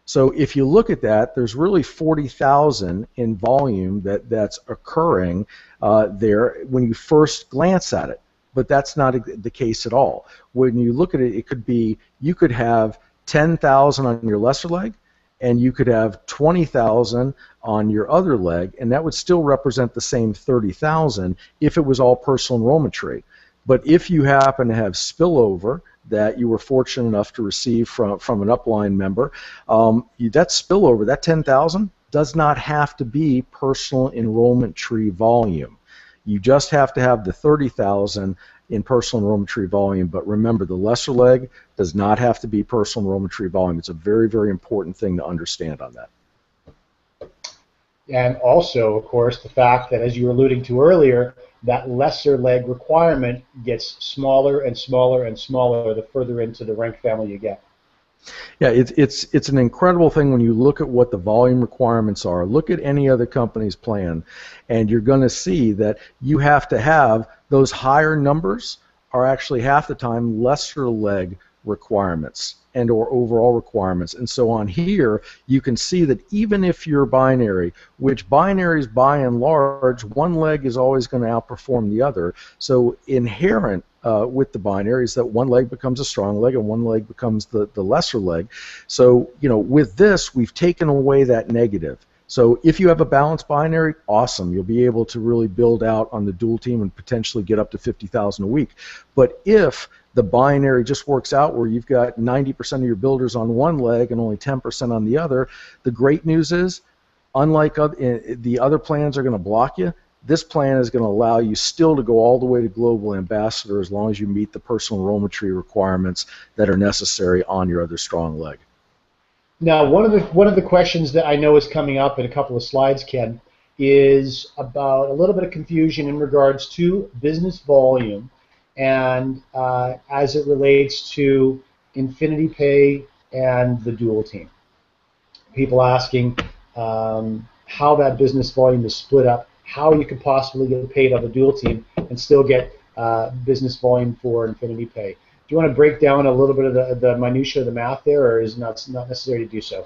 So if you look at that, there's really 40,000 in volume that's occurring there when you first glance at it. But that's not the case at all. When you look at it, it could be, you could have 10,000 on your lesser leg, and you could have 20,000 on your other leg, and that would still represent the same 30,000 if it was all personal enrollment tree. But if you happen to have spillover that you were fortunate enough to receive from an upline member, that spillover, that 10,000, does not have to be personal enrollment tree volume. You just have to have the 30,000 in personal enrollment tree volume, but remember, the lesser leg does not have to be personal enrollment tree volume. It's a very, very important thing to understand on that. And also, of course, the fact that, as you were alluding to earlier, that lesser leg requirement gets smaller and smaller and smaller the further into the rank family you get. Yeah, it's an incredible thing when you look at what the volume requirements are. Look at any other company's plan, and you're going to see that you have to have those higher numbers are actually half the time lesser leg requirements and or overall requirements. And so on here, you can see that even if you're binary, which binaries by and large, one leg is always going to outperform the other. So inherent with the binary is that one leg becomes a strong leg and one leg becomes the lesser leg. So, you know, with this, we've taken away that negative. So if you have a balanced binary, awesome. You'll be able to really build out on the dual team and potentially get up to 50,000 a week. But if the binary just works out where you've got 90% of your builders on one leg and only 10% on the other, the great news is, unlike the other plans are going to block you, this plan is going to allow you still to go all the way to global ambassador as long as you meet the personal enrollment tree requirements that are necessary on your other strong leg. Now, one of the questions that I know is coming up in a couple of slides, Ken, is about a little bit of confusion in regards to business volume and as it relates to INFINii Pay and the dual team. People asking how that business volume is split up, how you could possibly get paid on the dual team and still get business volume for INFINii Pay. Do you want to break down a little bit of the minutiae of the math there, or is it not necessary to do so?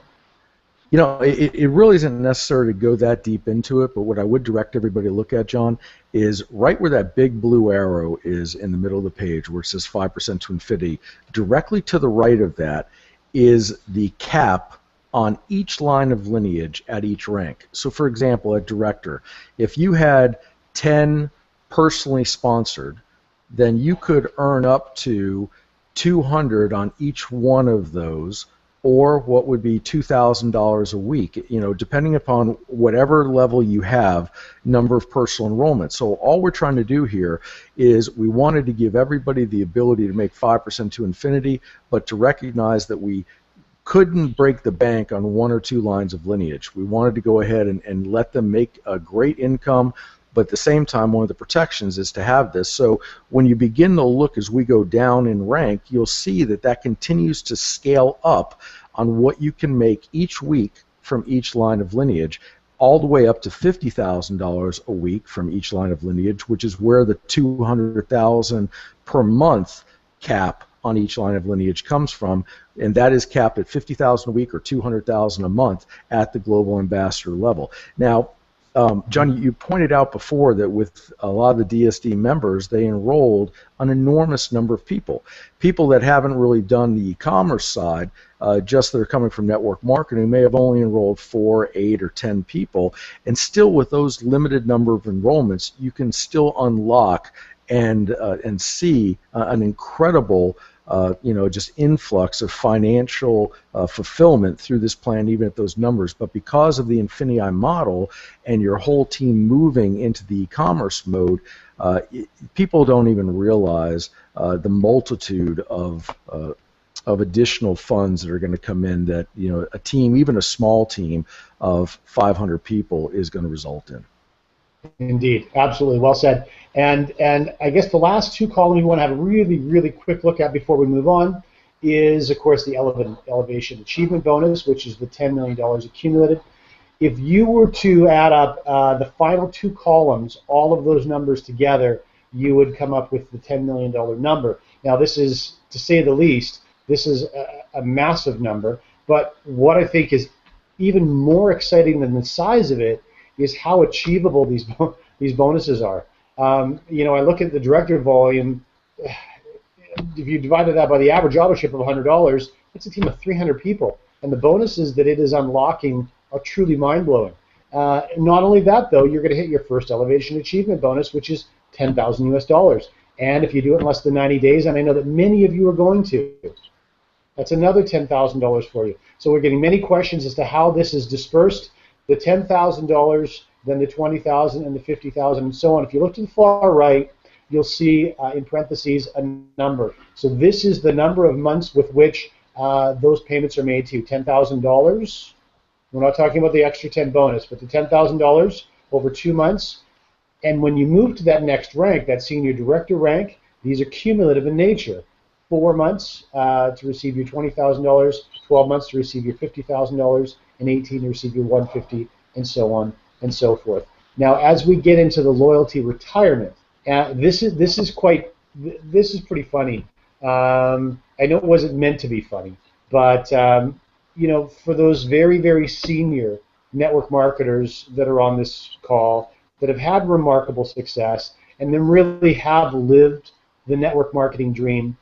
You know, it really isn't necessary to go that deep into it, but what I would direct everybody to look at, John, is right where that big blue arrow is in the middle of the page where it says 5% to INFINii, directly to the right of that is the cap on each line of lineage at each rank. So for example, at director, if you had 10 personally sponsored, then you could earn up to 200 on each one of those, or what would be $2,000 a week, you know, depending upon whatever level you have, number of personal enrollments. So all we're trying to do here is we wanted to give everybody the ability to make 5% to INFINii, but to recognize that we couldn't break the bank on one or two lines of lineage. We wanted to go ahead and let them make a great income, but at the same time, one of the protections is to have this. So when you begin to look as we go down in rank, you'll see that that continues to scale up on what you can make each week from each line of lineage, all the way up to $50,000 a week from each line of lineage, which is where the $200,000 per month cap on each line of lineage comes from, and that is capped at $50,000 a week or $200,000 a month at the global ambassador level. Now, John, you pointed out before that with a lot of the DSD members, they enrolled an enormous number of people that haven't really done the e-commerce side, just that are coming from network marketing, may have only enrolled 4, 8, or 10 people, and still with those limited number of enrollments, you can still unlock and see an incredible just influx of financial fulfillment through this plan, even at those numbers. But because of the INFINii model and your whole team moving into the e-commerce mode, people don't even realize the multitude of additional funds that are going to come in that, you know, a team, even a small team of 500 people, is going to result in. Indeed, absolutely, well said. And I guess the last two columns we want to have a really, really quick look at before we move on is, of course, the Elevation Achievement Bonus, which is the $10 million accumulated. If you were to add up the final two columns, all of those numbers together, you would come up with the $10 million number. Now, this is, to say the least, this is a massive number, but what I think is even more exciting than the size of it is how achievable these bonuses are. I look at the director volume. If you divided that by the average auto-ship of $100, it's a team of 300 people, and the bonuses that it is unlocking are truly mind-blowing. Not only that, though, you're going to hit your first Elevation Achievement Bonus, which is $10,000 US. And if you do it in less than 90 days, and I know that many of you are going to, that's another $10,000 for you. So we're getting many questions as to how this is dispersed. The $10,000, then the $20,000, and the $50,000, and so on. If you look to the far right, you'll see in parentheses a number. So this is the number of months with which those payments are made to you. $10,000. We're not talking about the extra 10 bonus, but the $10,000 over 2 months. And when you move to that next rank, that senior director rank, these are cumulative in nature. 4 months to receive your $20,000, 12 months to receive your $50,000, and 18 to receive your $150,000, and so on and so forth. Now, as we get into the loyalty retirement, this is pretty funny. I know it wasn't meant to be funny, but for those very, very senior network marketers that are on this call that have had remarkable success and then really have lived the network marketing dream,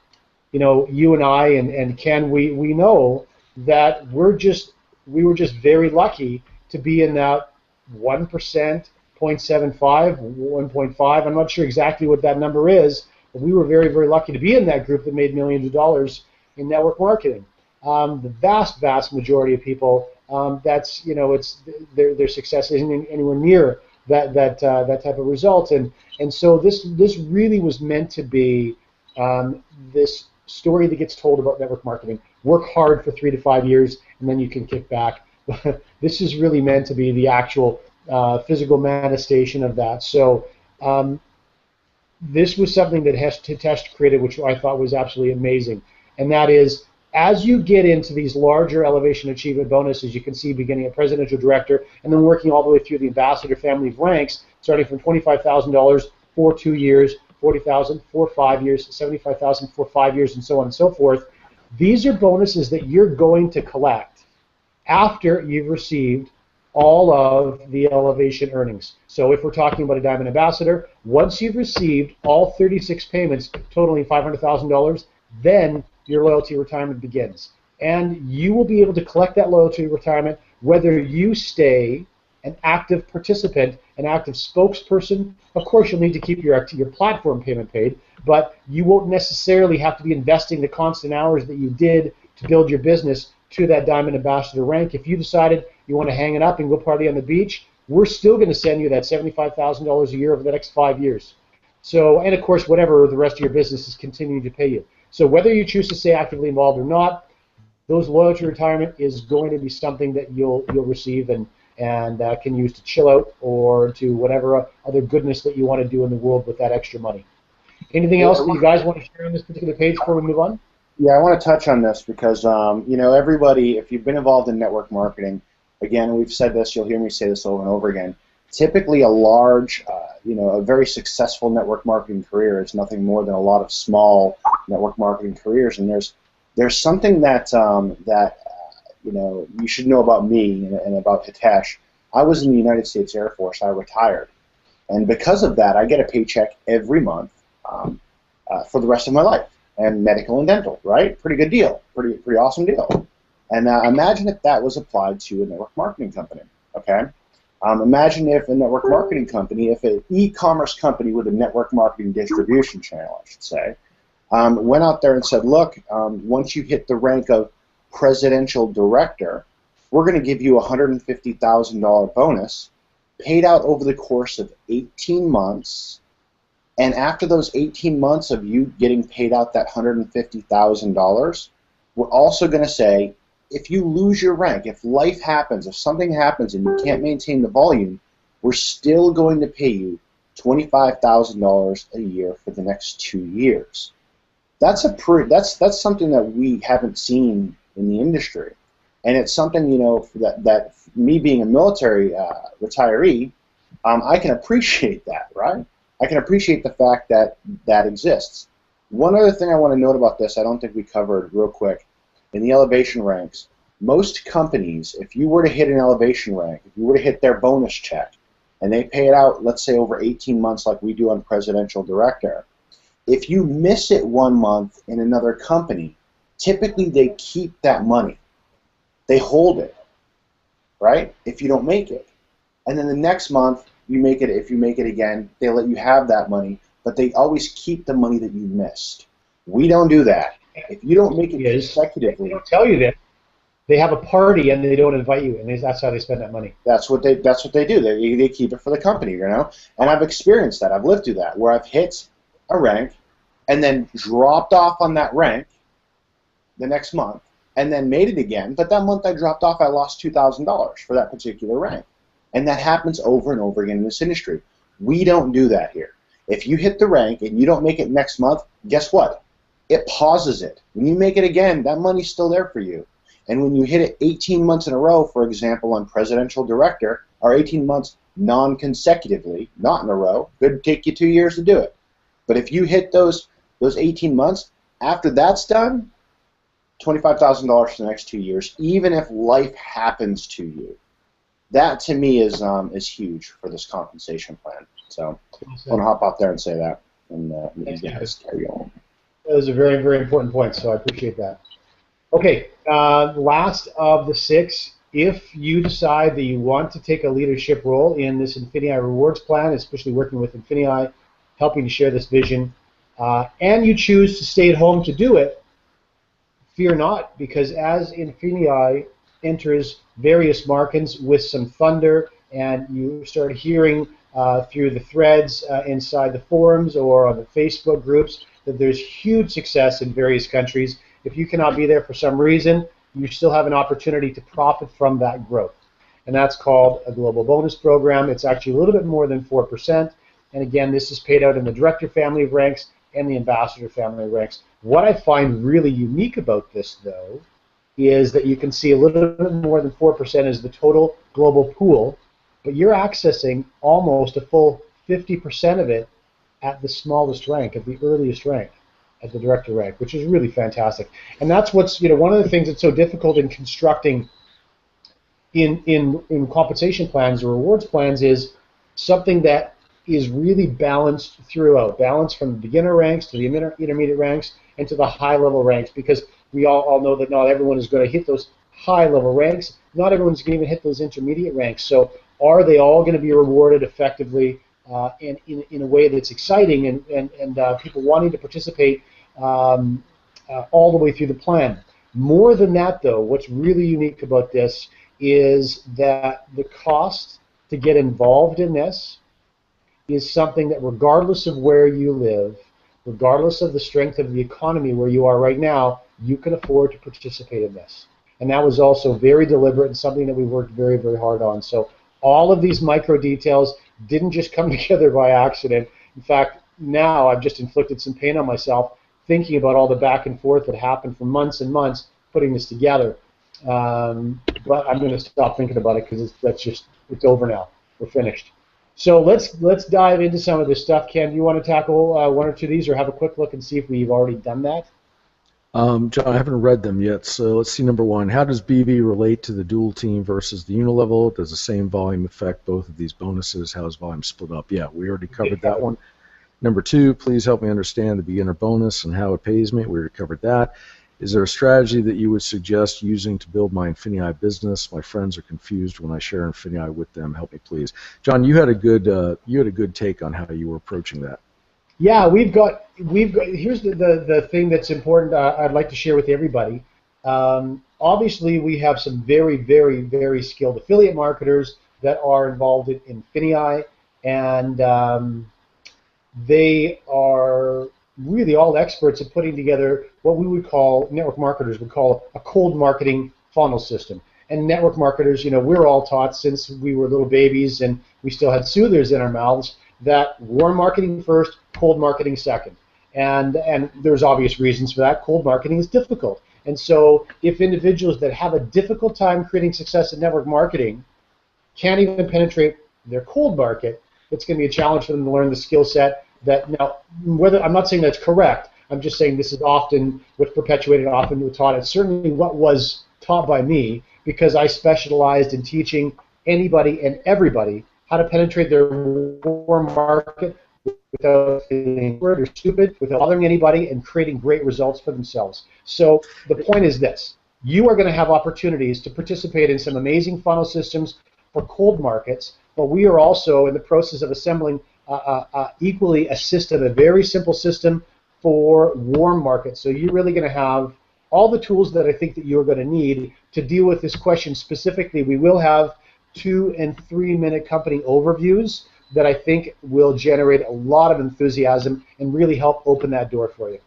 you and I and Ken, we know that we were just very lucky to be in that 1%, 0.75, 1.5. I'm not sure exactly what that number is, but we were very, very lucky to be in that group that made millions of dollars in network marketing. The vast, vast majority of people, their success isn't anywhere near that type of result, and so this really was meant to be this story that gets told about network marketing. Work hard for 3 to 5 years, and then you can kick back. This is really meant to be the actual physical manifestation of that. So this was something that Hitesh created, which I thought was absolutely amazing, and that is, as you get into these larger elevation achievement bonuses, you can see beginning at presidential director and then working all the way through the ambassador family of ranks, starting from $25,000 for 2 years, $40,000 for 5 years, $75,000 for 5 years, and so on and so forth. These are bonuses that you're going to collect after you've received all of the elevation earnings. So if we're talking about a Diamond Ambassador, once you've received all 36 payments totaling $500,000, then your loyalty retirement begins. And you will be able to collect that loyalty retirement whether you stay an active participant, an active spokesperson. Of course, you'll need to keep your platform payment paid, but you won't necessarily have to be investing the constant hours that you did to build your business to that Diamond Ambassador rank. If you decided you want to hang it up and go party on the beach, we're still going to send you that $75,000 a year over the next 5 years. So, and of course, whatever the rest of your business is continuing to pay you. So whether you choose to stay actively involved or not, those loyalty retirement is going to be something that you'll receive and can use to chill out or to whatever other goodness that you want to do in the world with that extra money. Anything else that you guys want to share on this particular page before we move on? Yeah, I want to touch on this because, you know, everybody, if you've been involved in network marketing, again, we've said this, you'll hear me say this over and over again, typically a large, you know, a very successful network marketing career is nothing more than a lot of small network marketing careers, and there's something that, you know, you should know about me and about Hitesh. I was in the United States Air Force. I retired. And because of that, I get a paycheck every month for the rest of my life. And medical and dental, right? Pretty good deal. Pretty awesome deal. And imagine if that was applied to a network marketing company, okay? Imagine if a network marketing company, if an e-commerce company with a network marketing distribution channel, I should say, went out there and said, look, once you hit the rank of presidential director, we're going to give you a $150,000 bonus paid out over the course of 18 months. And after those 18 months of you getting paid out that $150,000, we're also going to say, if you lose your rank, if life happens, if something happens and you can't maintain the volume, we're still going to pay you $25,000 a year for the next 2 years. That's something that we haven't seen in the industry, and it's something, you know, that me being a military retiree, I can appreciate that, right? I can appreciate the fact that that exists. One other thing I want to note about this, I don't think we covered real quick, in the elevation ranks, most companies, if you were to hit an elevation rank, if you were to hit their bonus check, and they pay it out, let's say, over 18 months like we do on Presidential Director, if you miss it 1 month in another company, typically they keep that money. They hold it, right, if you don't make it. And then the next month, you make it. If you make it again, they let you have that money, but they always keep the money that you missed. We don't do that. If you don't make it consecutively, they don't tell you that. They have a party and they don't invite you, and that's how they spend that money. That's what they do. They keep it for the company, you know. And I've experienced that. I've lived through that, where I've hit a rank and then dropped off on that rank the next month, and then made it again. But that month I dropped off, I lost $2,000 for that particular rank. And that happens over and over again in this industry. We don't do that here. If you hit the rank and you don't make it next month, guess what? It pauses it. When you make it again, that money's still there for you. And when you hit it 18 months in a row, for example, on Presidential Director, or 18 months non-consecutively, not in a row, could take you 2 years to do it. But if you hit those 18 months, after that's done, $25,000 for the next 2 years, even if life happens to you. That to me is huge for this compensation plan. So I want to hop out there and say that, and you guys carry on. Those are very, very important points, so I appreciate that. Okay, last of the 6, if you decide that you want to take a leadership role in this INFINii rewards plan, especially working with INFINii, helping to share this vision, and you choose to stay at home to do it, fear not, because as INFINii enters various markets with some thunder, and you start hearing through the threads inside the forums or on the Facebook groups that there's huge success in various countries. If you cannot be there for some reason, you still have an opportunity to profit from that growth. And that's called a global bonus program. It's actually a little bit more than 4%. And again, this is paid out in the director family of ranks and the ambassador family of ranks. What I find really unique about this, though, is that you can see a little bit more than 4% is the total global pool, but you're accessing almost a full 50% of it at the smallest rank, at the earliest rank, at the director rank, which is really fantastic. And that's what's, one of the things that's so difficult in constructing in compensation plans or rewards plans is something that is really balanced throughout, balanced from the beginner ranks to the intermediate ranks and to the high-level ranks, because we all know that not everyone is going to hit those high-level ranks. Not everyone's going to even hit those intermediate ranks. So are they all going to be rewarded effectively and in a way that's exciting and people wanting to participate all the way through the plan? More than that, though, what's really unique about this is that the cost to get involved in this is something that, regardless of where you live, regardless of the strength of the economy where you are right now, you can afford to participate in this. And that was also very deliberate and something that we worked very, very hard on. So all of these micro details didn't just come together by accident. In fact, now I've just inflicted some pain on myself thinking about all the back and forth that happened for months and months putting this together. But I'm going to stop thinking about it because it's over now. We're finished. So let's dive into some of this stuff. Ken, do you want to tackle one or two of these, or have a quick look and see if we've already done that? John, I haven't read them yet, so let's see. Number one, how does BV relate to the dual team versus the unilevel? Does the same volume affect both of these bonuses? How is volume split up? Yeah, we already covered that one. Number two, please help me understand the beginner bonus and how it pays me. We already covered that. Is there a strategy that you would suggest using to build my INFINii business? My friends are confused when I share INFINii with them. Help me, please. John, you had a good take on how you were approaching that. Yeah, we've got. Here's the thing that's important. I'd like to share with everybody. Obviously, we have some very, very, very skilled affiliate marketers that are involved in INFINii, and they are really all experts at putting together what we would call, network marketers would call, a cold marketing funnel system. And network marketers, we're all taught since we were little babies and we still had soothers in our mouths that warm marketing first, cold marketing second. And there's obvious reasons for that. Cold marketing is difficult. And so if individuals that have a difficult time creating success in network marketing can't even penetrate their cold market, it's going to be a challenge for them to learn the skill set that, now, whether I'm not saying that's correct, I'm just saying this is often what's perpetuated, often what's taught. It's certainly what was taught by me, because I specialized in teaching anybody and everybody how to penetrate their warm market without feeling weird or stupid, without bothering anybody, and creating great results for themselves. So the point is this: you are going to have opportunities to participate in some amazing funnel systems for cold markets, but we are also in the process of assembling equally a system, a very simple system for warm markets. So you're really going to have all the tools that I think that you're going to need to deal with this question specifically. We will have 2- and 3-minute company overviews that I think will generate a lot of enthusiasm and really help open that door for you.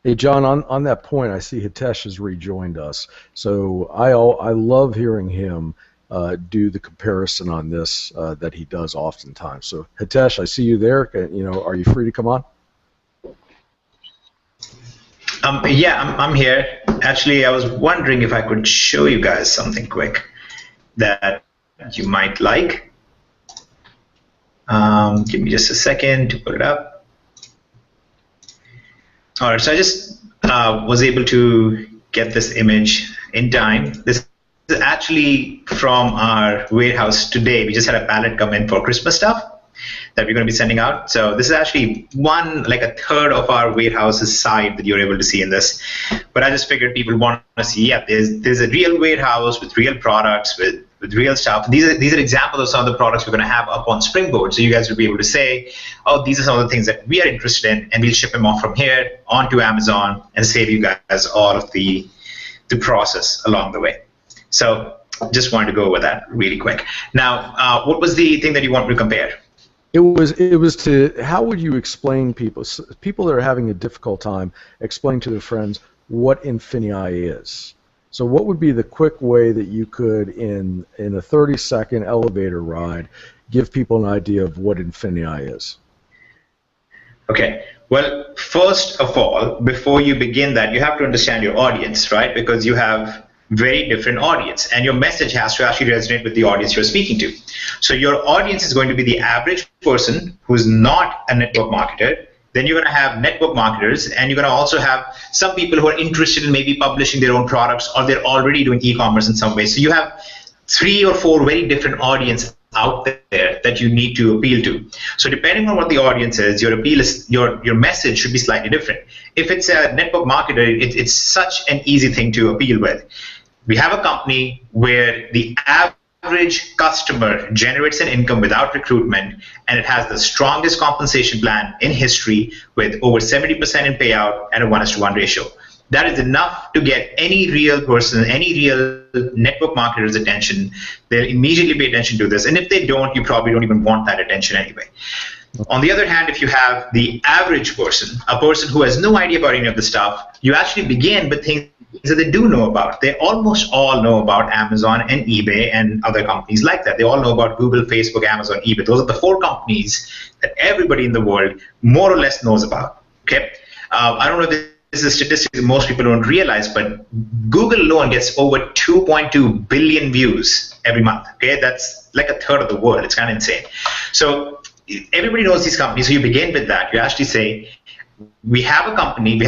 Hey, John, on that point, I see Hitesh has rejoined us. So I love hearing him do the comparison on this that he does oftentimes. So Hitesh, I see you there. Are you free to come on? Yeah, I'm here. Actually, I was wondering if I could show you guys something quick that you might like. Give me just a second to put it up. All right, so I just was able to get this image in time. This is actually from our warehouse today. We just had a pallet come in for Christmas stuff that we're going to be sending out. So this is actually like a third of our warehouse's side that you're able to see in this. But I just figured people want to see, yeah, there's a real warehouse with real products, with real stuff. These are examples of some of the products we're going to have up on Springboard. So you guys will be able to say, oh, these are some of the things that we are interested in, and we'll ship them off from here onto Amazon and save you guys all of the process along the way. So just wanted to go over that really quick. Now, what was the thing that you wanted to compare? It was to, how would you explain people that are having a difficult time explaining to their friends what INFINii is? So what would be the quick way that you could, in a 30-second elevator ride, give people an idea of what INFINii is? Okay. Well, first of all, before you begin that, you have to understand your audience, right? Because you have very different audience, and your message has to actually resonate with the audience you're speaking to. So your audience is going to be the average person who's not a network marketer. Then you're going to have network marketers, and you're going to also have some people who are interested in maybe publishing their own products, or they're already doing e-commerce in some way. So you have 3 or 4 very different audiences out there that you need to appeal to. So depending on what the audience is, your message should be slightly different. If it's a network marketer, it's such an easy thing to appeal with. We have a company where the average customer generates an income without recruitment, and it has the strongest compensation plan in history with over 70% in payout and a 1:1 ratio. That is enough to get any real person, any real network marketer's attention. They'll immediately pay attention to this. And if they don't, you probably don't even want that attention anyway. On the other hand, if you have the average person, a person who has no idea about any of the stuff, you actually begin with things that they do know about. They almost all know about Amazon and eBay and other companies like that. They all know about Google, Facebook, Amazon, eBay. Those are the 4 companies that everybody in the world more or less knows about. Okay, I don't know if this is a statistic that most people don't realize, but Google alone gets over 2.2 billion views every month. Okay, that's like a third of the world. It's kind of insane. So everybody knows these companies. So you begin with that. You actually say, we have a company.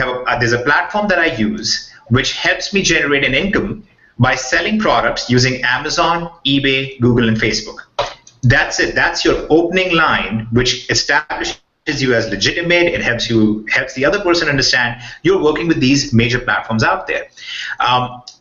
There's a platform that I use which helps me generate an income by selling products using Amazon, eBay, Google, and Facebook. That's it. That's your opening line, which establishes you as legitimate. It helps the other person understand you're working with these major platforms out there.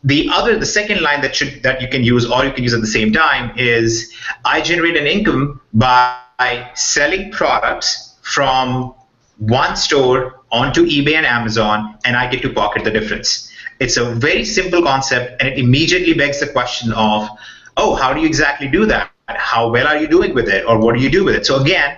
The second line that you can use, or you can use at the same time, is I generate an income by selling products from one store onto eBay and Amazon, and I get to pocket the difference. It's a very simple concept, and it immediately begs the question of, oh, how do you exactly do that? How well are you doing with it, or what do you do with it? So again,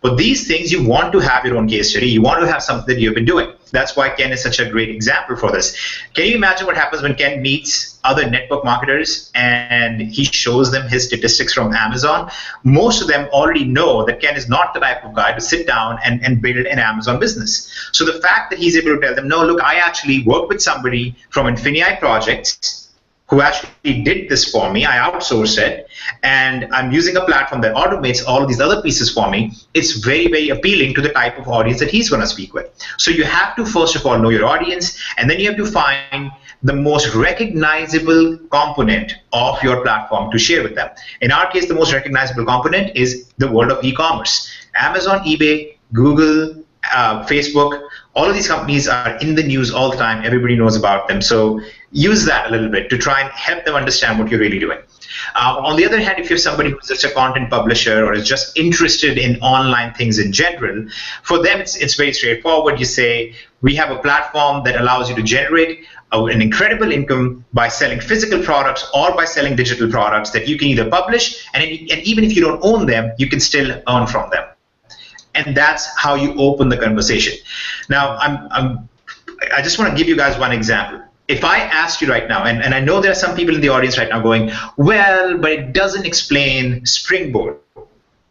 for these things, you want to have your own case study. You want to have something that you've been doing. That's why Ken is such a great example for this. Can you imagine what happens when Ken meets other network marketers and he shows them his statistics from Amazon? Most of them already know that Ken is not the type of guy to sit down and build an Amazon business. So the fact that he's able to tell them, no, look, I actually work with somebody from INFINii projects who actually did this for me. I outsourced it, and I'm using a platform that automates all of these other pieces for me. It's very, very appealing to the type of audience that he's going to speak with. So you have to, first of all, know your audience, and then you have to find the most recognizable component of your platform to share with them. In our case, the most recognizable component is the world of e-commerce. Amazon, eBay, Google, Facebook, all of these companies are in the news all the time. Everybody knows about them. So use that a little bit to try and help them understand what you're really doing. On the other hand, if you're somebody who's just a content publisher or is just interested in online things in general, for them it's very straightforward. You say, we have a platform that allows you to generate an incredible income by selling physical products or by selling digital products that you can either publish, and even if you don't own them, you can still earn from them. And that's how you open the conversation. Now, I just want to give you guys one example. If I asked you right now, and I know there are some people in the audience right now going, well, but it doesn't explain Springboard.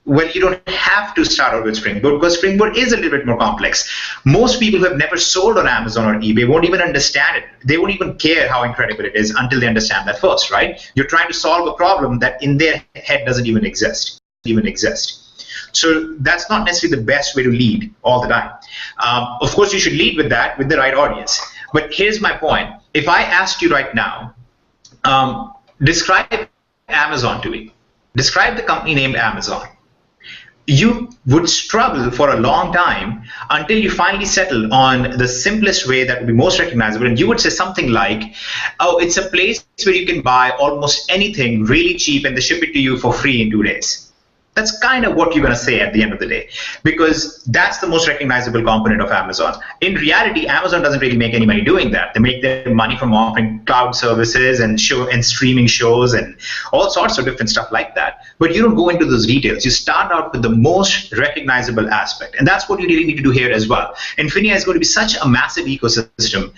Well, you don't have to start out with Springboard, because Springboard is a little bit more complex. Most people who have never sold on Amazon or eBay won't even understand it. They won't even care how incredible it is until they understand that first, right? You're trying to solve a problem that in their head doesn't even exist. So that's not necessarily the best way to lead all the time. Of course, you should lead with that, with the right audience. But here's my point. If I asked you right now, describe Amazon to me. Describe the company named Amazon. You would struggle for a long time until you finally settle on the simplest way that would be most recognizable. And you would say something like, oh, it's a place where you can buy almost anything really cheap and they ship it to you for free in 2 days. That's kind of what you're going to say at the end of the day, because that's the most recognizable component of Amazon. In reality, Amazon doesn't really make any money doing that. They make their money from offering cloud services and streaming shows and all sorts of different stuff like that. But you don't go into those details. You start out with the most recognizable aspect, and that's what you really need to do here as well. INFINii is going to be such a massive ecosystem.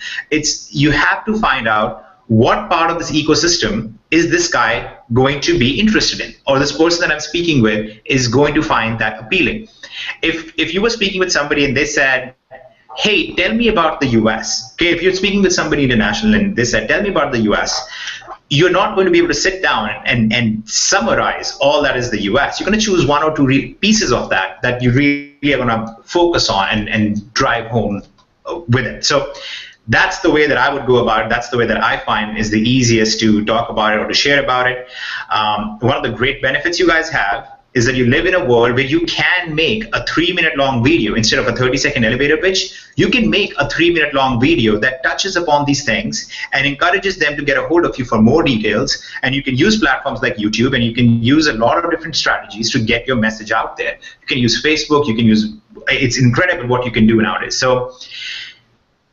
You have to find out what part of this ecosystem is this guy going to be interested in, or this person that I'm speaking with is going to find that appealing. If you were speaking with somebody and they said, hey, tell me about the US. Okay, if you're speaking with somebody international and they said, tell me about the US, you're not going to be able to sit down and summarize all that is the US. You're going to choose one or two pieces of that you really are going to focus on and drive home with it. So that's the way that I would go about it. That's the way that I find is the easiest to talk about it or to share about it. One of the great benefits you guys have is that you live in a world where you can make a 3-minute long video instead of a 30-second elevator pitch. You can make a 3-minute long video that touches upon these things and encourages them to get a hold of you for more details. And you can use platforms like YouTube, and you can use a lot of different strategies to get your message out there. You can use Facebook. You can use, it's incredible what you can do nowadays. So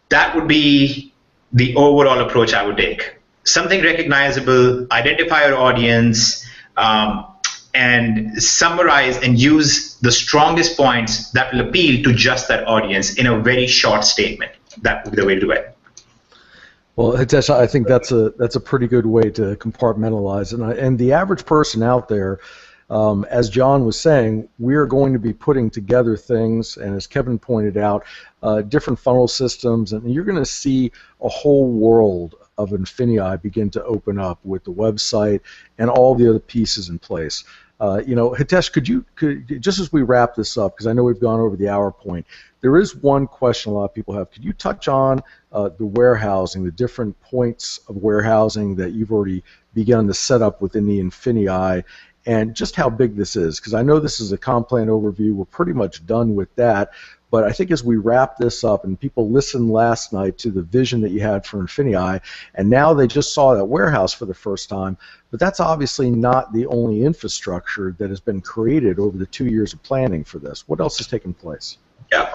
that would be the overall approach I would take. Something recognizable, identify your audience, and summarize and use the strongest points that will appeal to just that audience in a very short statement. That would be the way to do it. Well, Hitesh, I think that's a pretty good way to compartmentalize it. And the average person out there, as John was saying, we are going to be putting together things, and as Kevin pointed out, different funnel systems, and you're going to see a whole world of INFINii begin to open up with the website and all the other pieces in place. Hitesh, could just as we wrap this up, because I know we've gone over the hour point, there is one question a lot of people have. Could you touch on the warehousing, the different points of warehousing that you've already begun to set up within the INFINii, and just how big this is? Because I know this is a comp plan overview. We're pretty much done with that. But I think as we wrap this up, and people listened last night to the vision that you had for INFINii, and now they just saw that warehouse for the first time, but that's obviously not the only infrastructure that has been created over the 2 years of planning for this. What else has taken place? Yeah.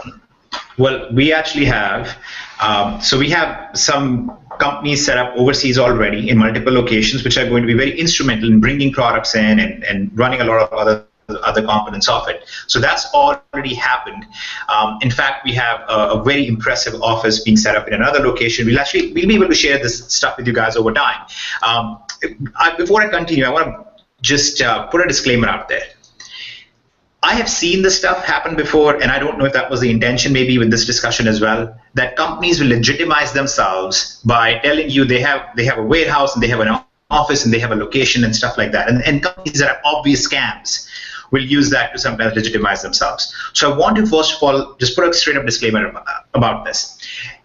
Well, we actually have, we have some companies set up overseas already in multiple locations, which are going to be very instrumental in bringing products in and running a lot of other components of it. So that's already happened. In fact, we have a very impressive office being set up in another location. We'll be able to share this stuff with you guys over time. Before I continue, I want to just put a disclaimer out there. I have seen this stuff happen before, and I don't know if that was the intention, maybe with this discussion as well, that companies will legitimize themselves by telling you they have a warehouse and they have an office and they have a location and stuff like that. And companies that are obvious scams will use that to sometimes legitimize themselves. So I want to first of all just put a straight up disclaimer about this.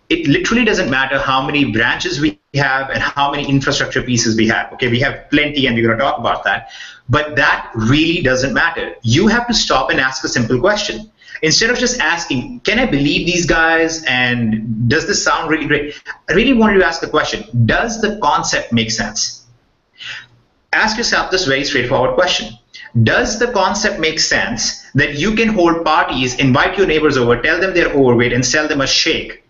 It literally doesn't matter how many branches we have and how many infrastructure pieces we have. Okay, we have plenty and we're going to talk about that. But that really doesn't matter. You have to stop and ask a simple question. Instead of just asking, can I believe these guys and does this sound really great? I really want you to ask the question, does the concept make sense? Ask yourself this very straightforward question. Does the concept make sense that you can hold parties, invite your neighbors over, tell them they're overweight and sell them a shake,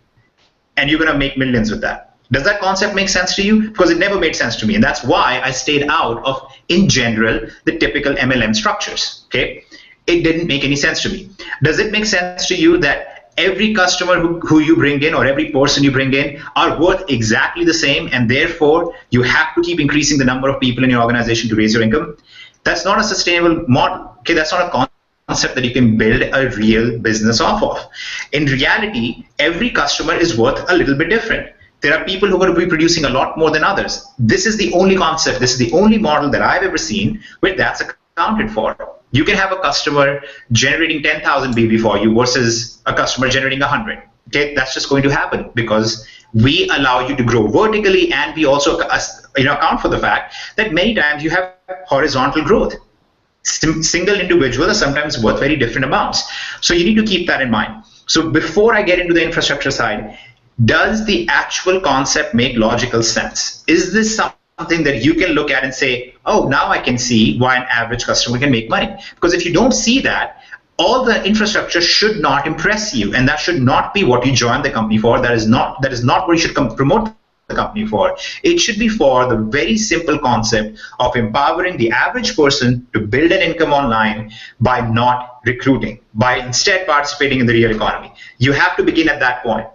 and you're going to make millions with that? Does that concept make sense to you? Because it never made sense to me, and that's why I stayed out of, in general, the typical MLM structures. Okay, it didn't make any sense to me. Does it make sense to you that every customer who you bring in or every person you bring in are worth exactly the same, and therefore you have to keep increasing the number of people in your organization to raise your income? That's not a sustainable model. Okay, that's not a concept that you can build a real business off of. In reality, every customer is worth a little bit different. There are people who are going to be producing a lot more than others. This is the only concept, this is the only model that I've ever seen where that's accounted for. You can have a customer generating 10,000 BB for you versus a customer generating 100. Okay, that's just going to happen because we allow you to grow vertically, and we also account for the fact that many times you have horizontal growth. Single individuals are sometimes worth very different amounts. So you need to keep that in mind. So before I get into the infrastructure side, does the actual concept make logical sense? Is this something that you can look at and say, oh, now I can see why an average customer can make money? Because if you don't see that, all the infrastructure should not impress you, and that should not be what you join the company for. That is not what you should promote the company for. It should be for the very simple concept of empowering the average person to build an income online by not recruiting, by instead participating in the real economy. You have to begin at that point.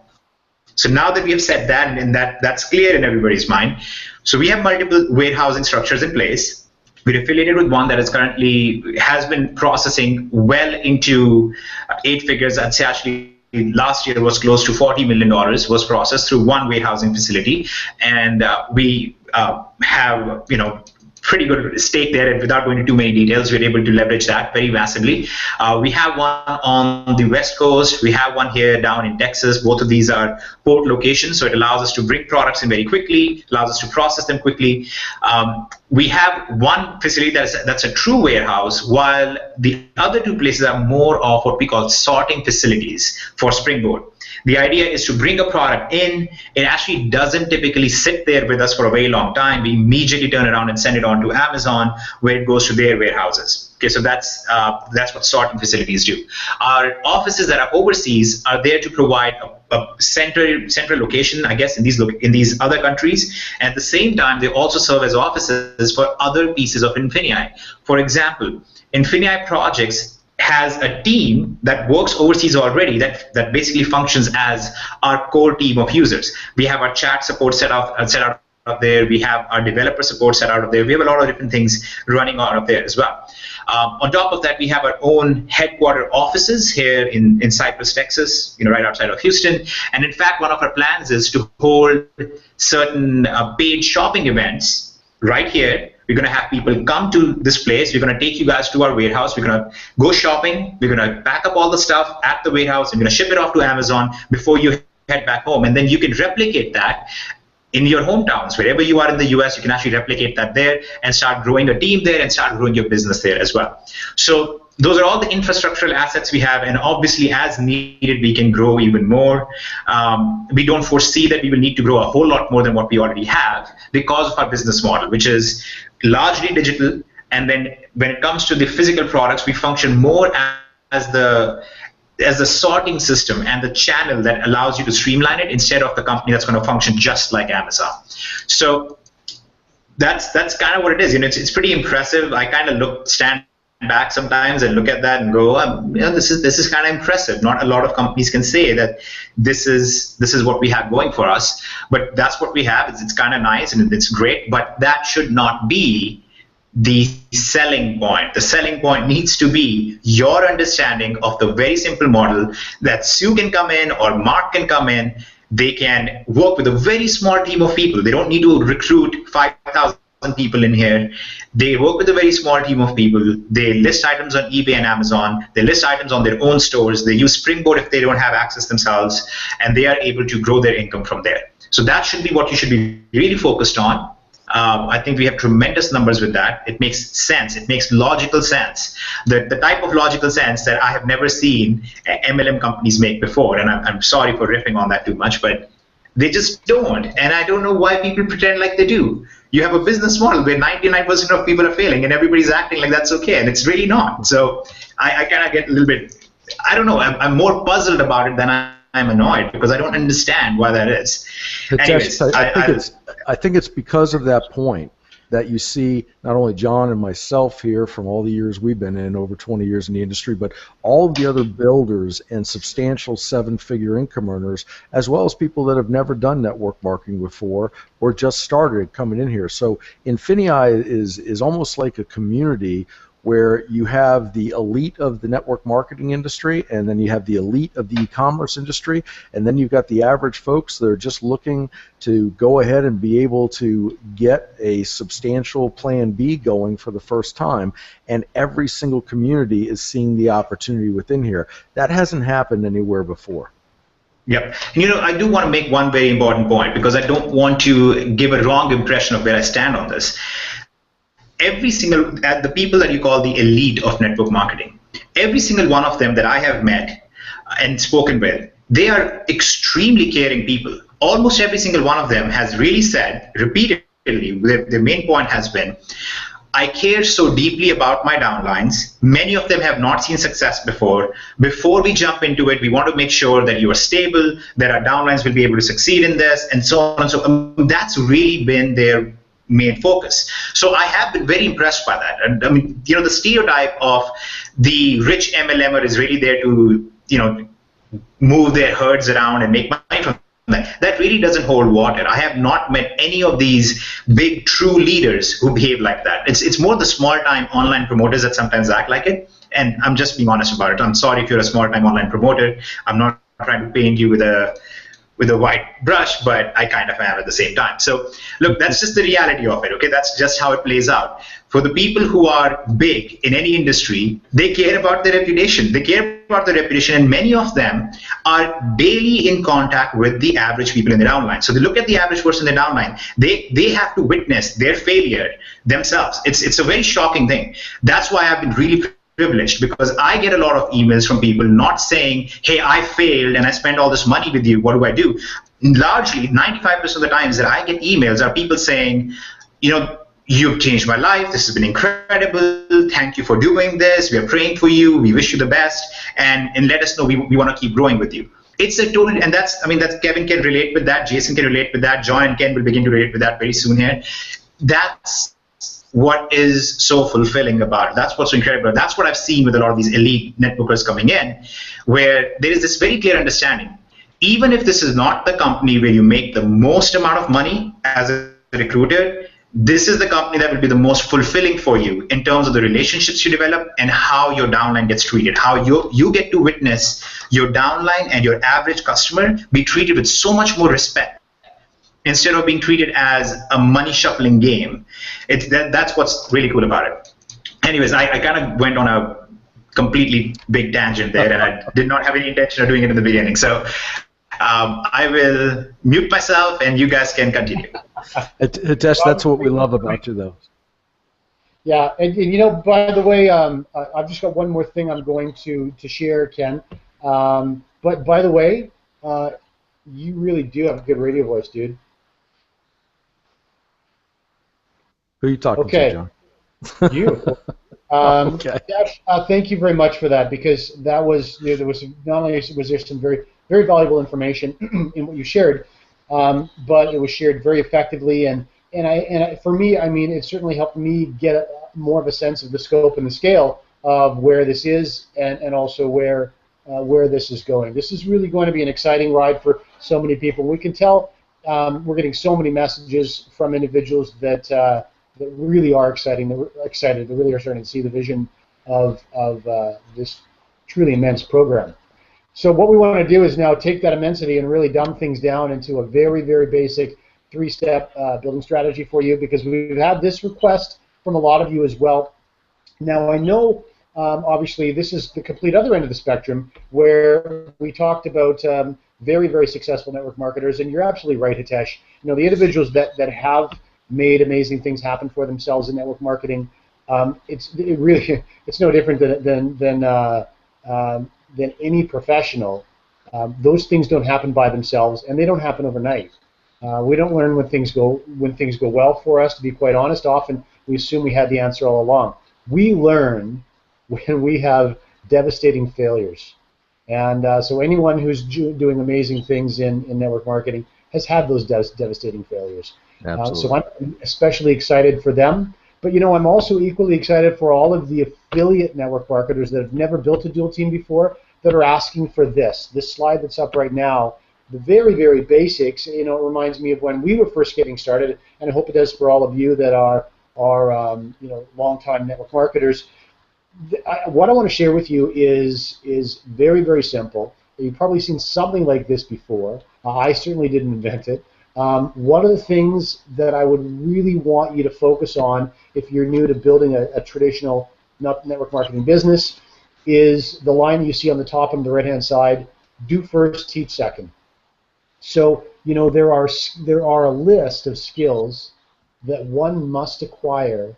So now that we have said that, and that's clear in everybody's mind, so we have multiple warehousing structures in place. We're affiliated with one that is currently has been processing well into 8 figures. I'd say actually last year was close to $40 million was processed through one warehousing facility, and we have pretty good stake there, and without going into too many details, we're able to leverage that very massively. We have one on the West Coast, we have one here down in Texas. Both of these are port locations, so it allows us to bring products in very quickly, allows us to process them quickly. We have one facility that's a true warehouse, while the other 2 places are more of what we call sorting facilities for Springboard. The idea is to bring a product in. It actually doesn't typically sit there with us for a very long time. We immediately turn around and send it on to Amazon, where it goes to their warehouses. Okay, so that's what sorting facilities do. Our offices that are overseas are there to provide a central location, I guess, in these other countries. And at the same time, they also serve as offices for other pieces of INFINii. For example, INFINii Projects has a team that works overseas already that basically functions as our core team of users. We have our chat support set out there. We have our developer support set out of there. We have a lot of different things running out of there as well. On top of that, we have our own headquarter offices here in Cypress, Texas, right outside of Houston. And in fact, one of our plans is to hold certain paid shopping events right here. We're going to have people come to this place. We're going to take you guys to our warehouse. We're going to go shopping. We're going to pack up all the stuff at the warehouse. We're going to ship it off to Amazon before you head back home. And then you can replicate that in your hometowns. Wherever you are in the US, you can actually replicate that there and start growing a team there and start growing your business there as well. So those are all the infrastructural assets we have, and obviously as needed we can grow even more. We don't foresee that we will need to grow a whole lot more than what we already have because of our business model, which is largely digital. And then when it comes to the physical products, we function more as the sorting system and the channel that allows you to streamline it instead of the company that's going to function just like Amazon. So that's kind of what it is. It's pretty impressive. I kind of stand back sometimes and look at that and go, this is kind of impressive. Not a lot of companies can say that this is what we have going for us, but that's what we have. It's kind of nice and it's great, but that should not be the selling point. The selling point needs to be your understanding of the very simple model that Sue can come in or Mark can come in. They can work with a very small team of people. They don't need to recruit 5,000 people in here. They work with a very small team of people. They list items on eBay and Amazon. They list items on their own stores. They use Springboard if they don't have access themselves, and they are able to grow their income from there. So that should be what you should be really focused on. I think we have tremendous numbers with that. It makes sense. It makes logical sense. The type of logical sense that I have never seen MLM companies make before. And I'm sorry for riffing on that too much, but they just don't. And I don't know why people pretend like they do. You have a business model where 99% of people are failing and everybody's acting like that's okay, and it's really not. So I kind of get a little bit, I don't know, I'm more puzzled about it than I'm annoyed because I don't understand why that is. Anyways, I think it's because of that point that you see not only John and myself here from all the years we've been in, over 20 years in the industry, but all of the other builders and substantial 7-figure income earners, as well as people that have never done network marketing before or just started coming in here. So INFINii is almost like a community where you have the elite of the network marketing industry, and then you have the elite of the e-commerce industry, and then you've got the average folks that are just looking to go ahead and be able to get a substantial plan B going for the first time, and every single community is seeing the opportunity within here. That hasn't happened anywhere before. Yep. I do want to make one very important point because I don't want to give a wrong impression of where I stand on this. Every single, the people that you call the elite of network marketing, every single one of them that I have met and spoken with, they are extremely caring people. Almost every single one of them has really said repeatedly, their main point has been, I care so deeply about my downlines. Many of them have not seen success before. Before we jump into it, we want to make sure that you are stable, that our downlines will be able to succeed in this, and so on and so on. That's really been their main focus. So I have been very impressed by that. And I mean, the stereotype of the rich MLMer is really there to, move their herds around and make money from That really doesn't hold water. I have not met any of these big true leaders who behave like that. It's more the small time online promoters that sometimes act like it. And I'm just being honest about it. I'm sorry if you're a small time online promoter. I'm not trying to paint you with a white brush, but I kind of am at the same time. So look, that's just the reality of it, okay? That's just how it plays out. For the people who are big in any industry, they care about their reputation. They care about their reputation, and many of them are daily in contact with the average people in their downline. So they look at the average person in their downline. They have to witness their failure themselves. It's a very shocking thing. That's why I've been really privileged, because I get a lot of emails from people not saying, hey, I failed and I spent all this money with you, what do I do? Largely, 95% of the times that I get emails are people saying, you've changed my life, this has been incredible, thank you for doing this, we are praying for you, we wish you the best, and let us know, we want to keep growing with you. It's a total, and that's Kevin can relate with that, Jason can relate with that, John and Ken will begin to relate with that very soon here. That's what is so fulfilling about it. That's what's so incredible. That's what I've seen with a lot of these elite networkers coming in, where there is this very clear understanding. Even if this is not the company where you make the most amount of money as a recruiter, this is the company that will be the most fulfilling for you in terms of the relationships you develop and how your downline gets treated, how you get to witness your downline and your average customer be treated with so much more respect, instead of being treated as a money shuffling game. That's what's really cool about it. Anyways, I kind of went on a completely big tangent there, and I did not have any intention of doing it in the beginning. So I will mute myself, and you guys can continue. Hitesh, that's what we love about you, though. Yeah, and by the way, I've just got one more thing I'm going to share, Ken. But by the way, you really do have a good radio voice, dude. Who are you talking to, John? You. Okay. Thank you very much for that, because that was there was not only was there some very very valuable information in what you shared, but it was shared very effectively, and for me, it certainly helped me get more of a sense of the scope and the scale of where this is, and also where this is going. This is really going to be an exciting ride for so many people. We can tell we're getting so many messages from individuals that really are excited. They really are starting to see the vision of this truly immense program. So what we want to do is now take that immensity and really dumb things down into a very, very basic three-step building strategy for you, because we've had this request from a lot of you as well. Now I know, obviously, this is the complete other end of the spectrum, where we talked about very, very successful network marketers, and you're absolutely right, Hitesh. The individuals that have made amazing things happen for themselves in network marketing, it's no different than any professional. Those things don't happen by themselves, and they don't happen overnight. We don't learn when things go well for us. To be quite honest, often we assume we had the answer all along. We learn when we have devastating failures, and so anyone who's doing amazing things in network marketing has had those devastating failures. So I'm especially excited for them. But I'm also equally excited for all of the affiliate network marketers that have never built a dual team before, that are asking for this slide that's up right now. The very, very basics. It reminds me of when we were first getting started, and I hope it does for all of you that are long-time network marketers. What I want to share with you is very, very simple. You've probably seen something like this before. I certainly didn't invent it. One of the things that I would really want you to focus on if you're new to building a traditional network marketing business is the line that you see on the top on the right-hand side: do first, teach second. So there are a list of skills that one must acquire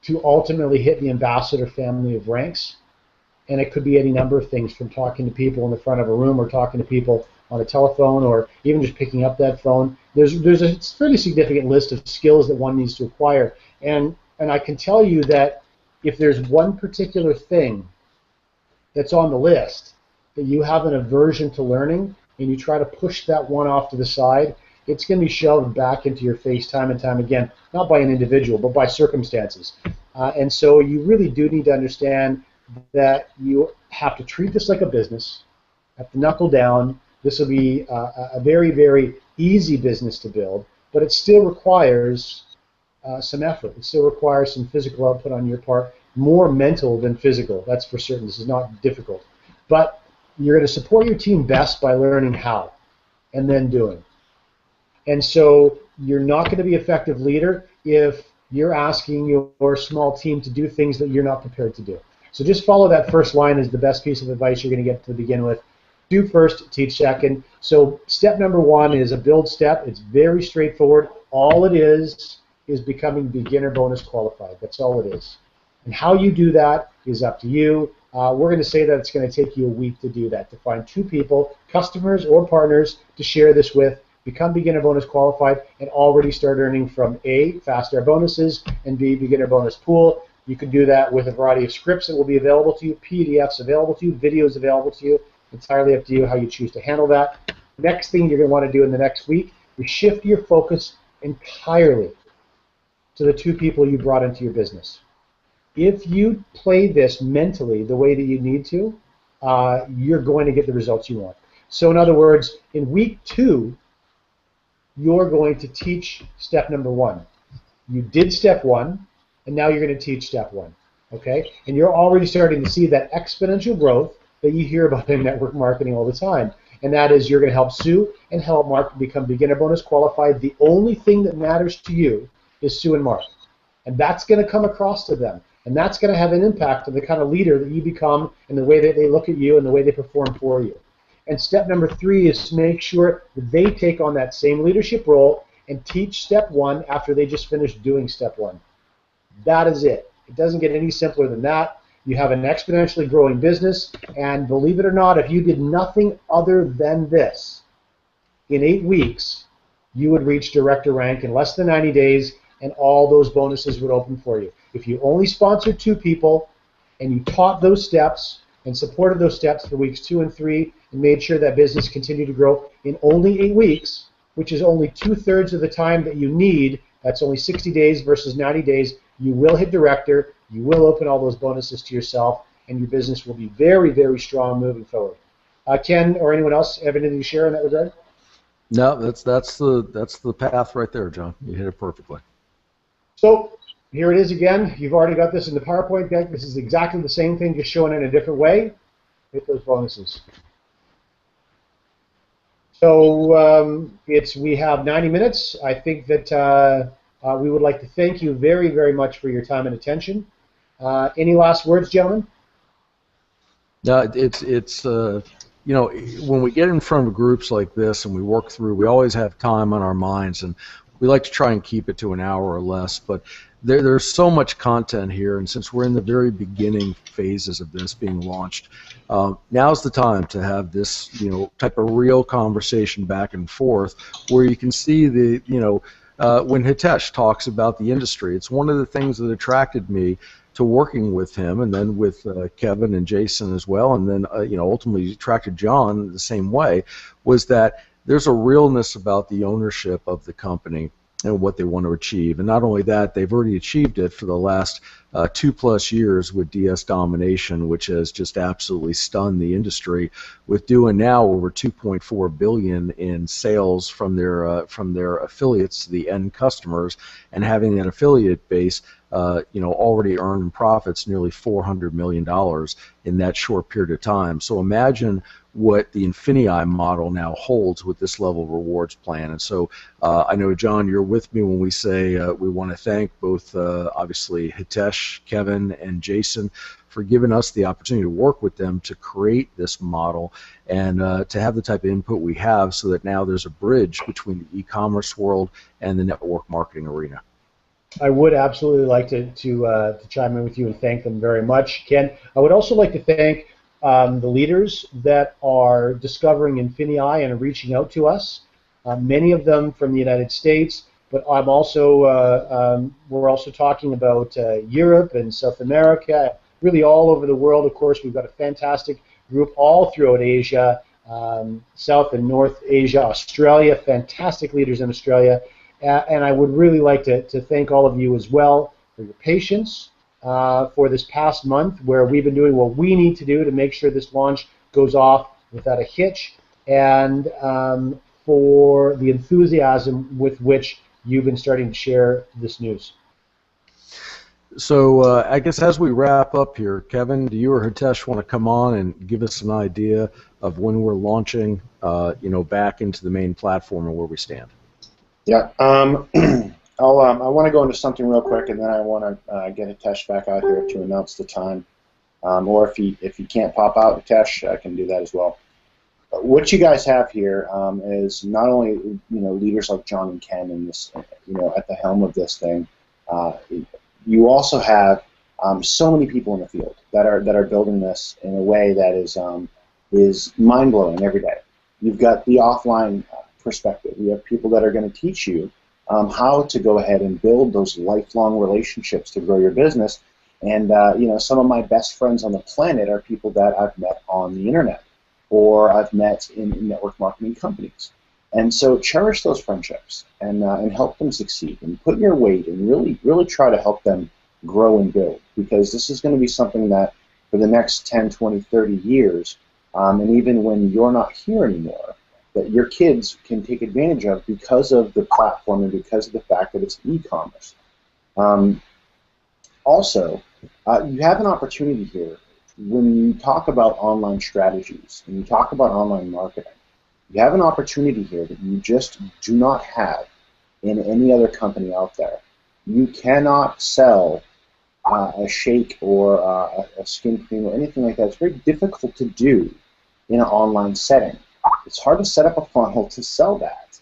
to ultimately hit the ambassador family of ranks, and it could be any number of things, from talking to people in the front of a room, or talking to people on a telephone, or even just picking up that phone. There's a fairly significant list of skills that one needs to acquire, and I can tell you that if there's one particular thing that's on the list that you have an aversion to learning, and you try to push that one off to the side, it's going to be shoved back into your face time and time again, not by an individual, but by circumstances. And so you really do need to understand that you have to treat this like a business, have to knuckle down, This will be a very, very easy business to build, but it still requires some effort. It still requires some physical output on your part, more mental than physical. That's for certain. This is not difficult. But you're going to support your team best by learning how and then doing. And so you're not going to be an effective leader if you're asking your small team to do things that you're not prepared to do. So just follow that first line as the best piece of advice you're going to get to begin with. Do first, teach second. So step number one is a build step. It's very straightforward. All it is becoming beginner bonus qualified. That's all it is. And how you do that is up to you. We're going to say that it's going to take you a week to do that, to find 2 people, customers or partners, to share this with, become beginner bonus qualified, and already start earning from A, fast start bonuses, and B, beginner bonus pool. You can do that with a variety of scripts that will be available to you, PDFs available to you, videos available to you. Entirely up to you how you choose to handle that. Next thing you're going to want to do in the next week is shift your focus entirely to the 2 people you brought into your business. If you play this mentally the way that you need to, you're going to get the results you want. So in other words, in week 2, you're going to teach step number 1. You did step 1, and now you're going to teach step 1. Okay? And you're already starting to see that exponential growth that you hear about in network marketing all the time. And that is, you're going to help Sue and help Mark become beginner bonus qualified. The only thing that matters to you is Sue and Mark. And that's going to come across to them. And that's going to have an impact on the kind of leader that you become and the way that they look at you and the way they perform for you. And step number 3 is to make sure that they take on that same leadership role and teach step 1 after they just finished doing step 1. That is it. It doesn't get any simpler than that. You have an exponentially growing business, and believe it or not, if you did nothing other than this, in 8 weeks, you would reach director rank in less than 90 days, and all those bonuses would open for you. If you only sponsored 2 people, and you taught those steps, and supported those steps for weeks 2 and 3, and made sure that business continued to grow in only 8 weeks, which is only 2/3 of the time that you need, that's only 60 days versus 90 days, you will hit director, you will open all those bonuses to yourself, and your business will be very, very strong moving forward. Ken or anyone else have anything to share in that regard? No, that's the path right there, John. You hit it perfectly. So here it is again. You've already got this in the PowerPoint deck. This is exactly the same thing, just shown in a different way. Hit those bonuses. So we have 90 minutes. I think that we would like to thank you very, very much for your time and attention. Any last words, gentlemen? No, it's you know, when we get in front of groups like this and we work through, we always have time on our minds, and we like to try and keep it to an hour or less. But there's so much content here, and since we're in the very beginning phases of this being launched, now's the time to have this, you know, type of real conversation back and forth, where you can see the, you know, when Hitesh talks about the industry, it's one of the things that attracted me to working with him, and then with Kevin and Jason as well, and then you know, ultimately attracted John the same way, was that there's a realness about the ownership of the company and what they want to achieve. And not only that, they've already achieved it for the last 2+ years with DS Domination, which has just absolutely stunned the industry, with doing now over $2.4 billion in sales from their affiliates to the end customers, and having an affiliate base you know, already earned profits nearly $400 million in that short period of time. So imagine what the INFINii model now holds with this level of rewards plan. And so I know, John, you're with me when we say we want to thank both obviously Hitesh, Kevin, and Jason for giving us the opportunity to work with them to create this model, and to have the type of input we have, so that now there's a bridge between the e-commerce world and the network marketing arena. I would absolutely like to chime in with you and thank them very much, Ken. I would also like to thank the leaders that are discovering INFINii and are reaching out to us. Many of them from the United States, but I'm also we're also talking about Europe and South America, really all over the world. Of course, we've got a fantastic group all throughout Asia, South and North Asia, Australia, fantastic leaders in Australia. And I would really like to thank all of you as well for your patience for this past month, where we've been doing what we need to do to make sure this launch goes off without a hitch. and for the enthusiasm with which you've been starting to share this news. So I guess as we wrap up here, Kevin, do you or Hitesh want to come on and give us an idea of when we're launching, back into the main platform and where we stand? Yeah. I want to go into something real quick, and then I want to get Hitesh back out here to announce the time. Or if he can't pop out, Hitesh, I can do that as well. What you guys have here is not only leaders like John and Ken in this, at the helm of this thing. You also have so many people in the field that are building this in a way that is mind blowing every day. You've got the offline perspective. You have people that are going to teach you how to go ahead and build those lifelong relationships to grow your business. And some of my best friends on the planet are people that I've met on the internet, or I've met in network marketing companies. And so cherish those friendships and help them succeed, and put your weight and really try to help them grow and build, because this is going to be something that for the next 10, 20, 30 years, and even when you're not here anymore, that your kids can take advantage of because of the platform and because of the fact that it's e-commerce. Also, you have an opportunity here when you talk about online strategies and you talk about online marketing. You have an opportunity here that you just do not have in any other company out there. You cannot sell a shake or a skin cream or anything like that. It's very difficult to do in an online setting. It's hard to set up a funnel to sell that.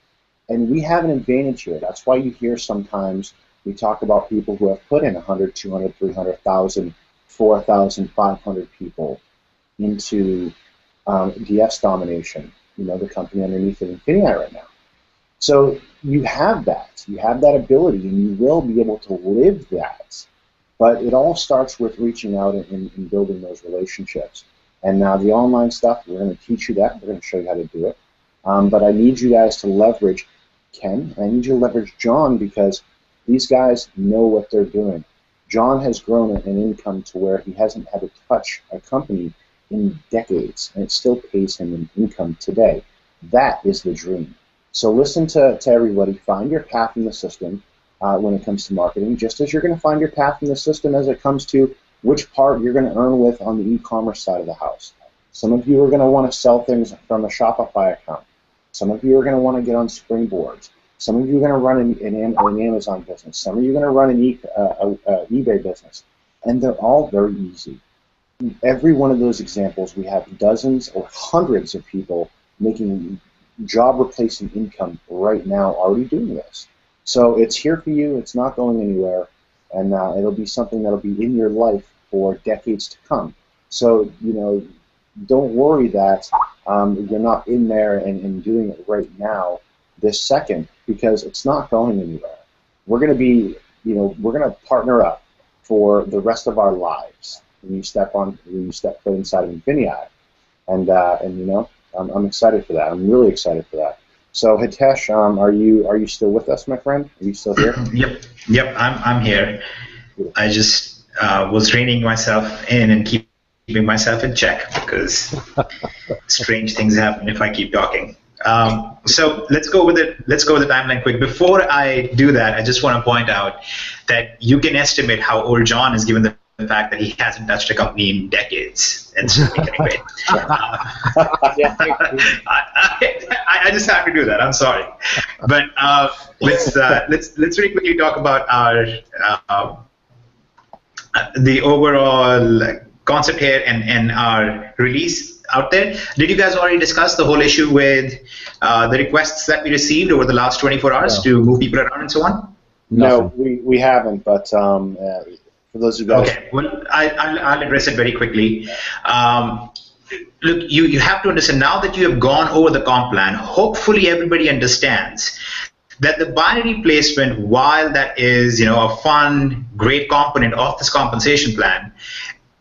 And we have an advantage here. That's why you hear sometimes we talk about people who have put in 100, 200, 300,000, 4,000, 500 people into DS domination. The company underneath it, INFINii, right now. So you have that. You have that ability, and you will be able to live that. But it all starts with reaching out and building those relationships. And now the online stuff, we're going to teach you that. We're going to show you how to do it. But I need you guys to leverage Ken. I need you to leverage John, because these guys know what they're doing. John has grown an income to where he hasn't had to touch a company in decades, and it still pays him an income today. That is the dream. So listen to everybody. Find your path in the system when it comes to marketing, just as you're going to find your path in the system as it comes to which part you're going to earn with on the e-commerce side of the house. Some of you are going to want to sell things from a Shopify account. Some of you are going to want to get on Springboards. Some of you are going to run an Amazon business. Some of you are going to run an eBay business. And they're all very easy. In every one of those examples, we have dozens or hundreds of people making job-replacing income right now already doing this. So it's here for you. It's not going anywhere. And it'll be something that'll be in your life for decades to come. So, don't worry that you're not in there and doing it right now, this second, because it's not going anywhere. We're going to be, we're going to partner up for the rest of our lives when you step foot inside of INFINii. And I'm excited for that. I'm really excited for that. So Hitesh, are you still with us, my friend? Are you still here? Yep. I'm here. I just was reining myself in and keeping myself in check, because strange things happen if I keep talking. So let's go with it. Let's go with the timeline quick. Before I do that, I just want to point out that you can estimate how old John is, given the fact that he hasn't touched a company in decades. And so anyway, I just have to do that. I'm sorry, but let's really quickly talk about our the overall concept here and our release out there. Did you guys already discuss the whole issue with the requests that we received over the last 24 hours to move people around and so on? No, we haven't, but for those who guys... Okay, well, I'll address it very quickly. Look, you have to understand, now that you have gone over the comp plan, hopefully everybody understands that the binary placement, while that is a fun, great component of this compensation plan,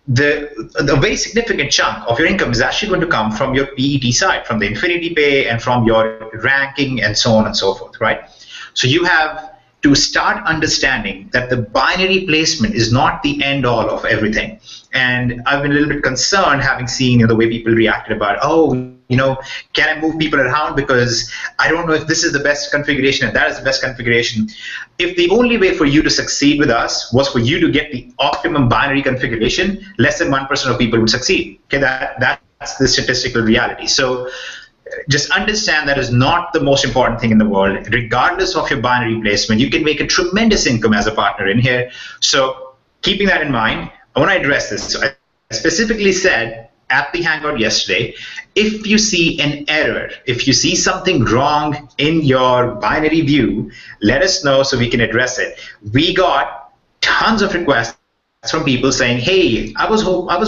the very significant chunk of your income is actually going to come from your PET side, from the INFINii pay and from your ranking and so on and so forth, right? So you have to start understanding that the binary placement is not the end all of everything. And I've been a little bit concerned, having seen the way people reacted about, oh, can I move people around because I don't know if this is the best configuration and that is the best configuration. If the only way for you to succeed with us was for you to get the optimum binary configuration, less than 1% of people would succeed. Okay, that's the statistical reality. So just understand that is not the most important thing in the world. Regardless of your binary placement, you can make a tremendous income as a partner in here. So keeping that in mind, I want to address this. So I specifically said at the Hangout yesterday, if you see an error, if you see something wrong in your binary view, let us know so we can address it. We got tons of requests from people saying, hey, I was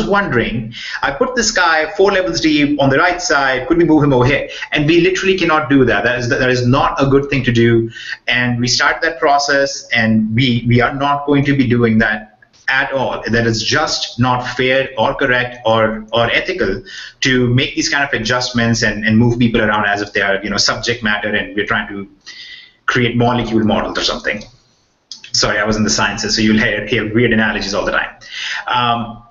wondering, I put this guy 4 levels deep on the right side, could we move him over here? And we literally cannot do that. That is not a good thing to do. And we started that process, and we are not going to be doing that at all. That is just not fair or correct or ethical to make these kind of adjustments and move people around as if they are subject matter and we're trying to create molecule models or something. Sorry, I was in the sciences, so you'll hear weird analogies all the time.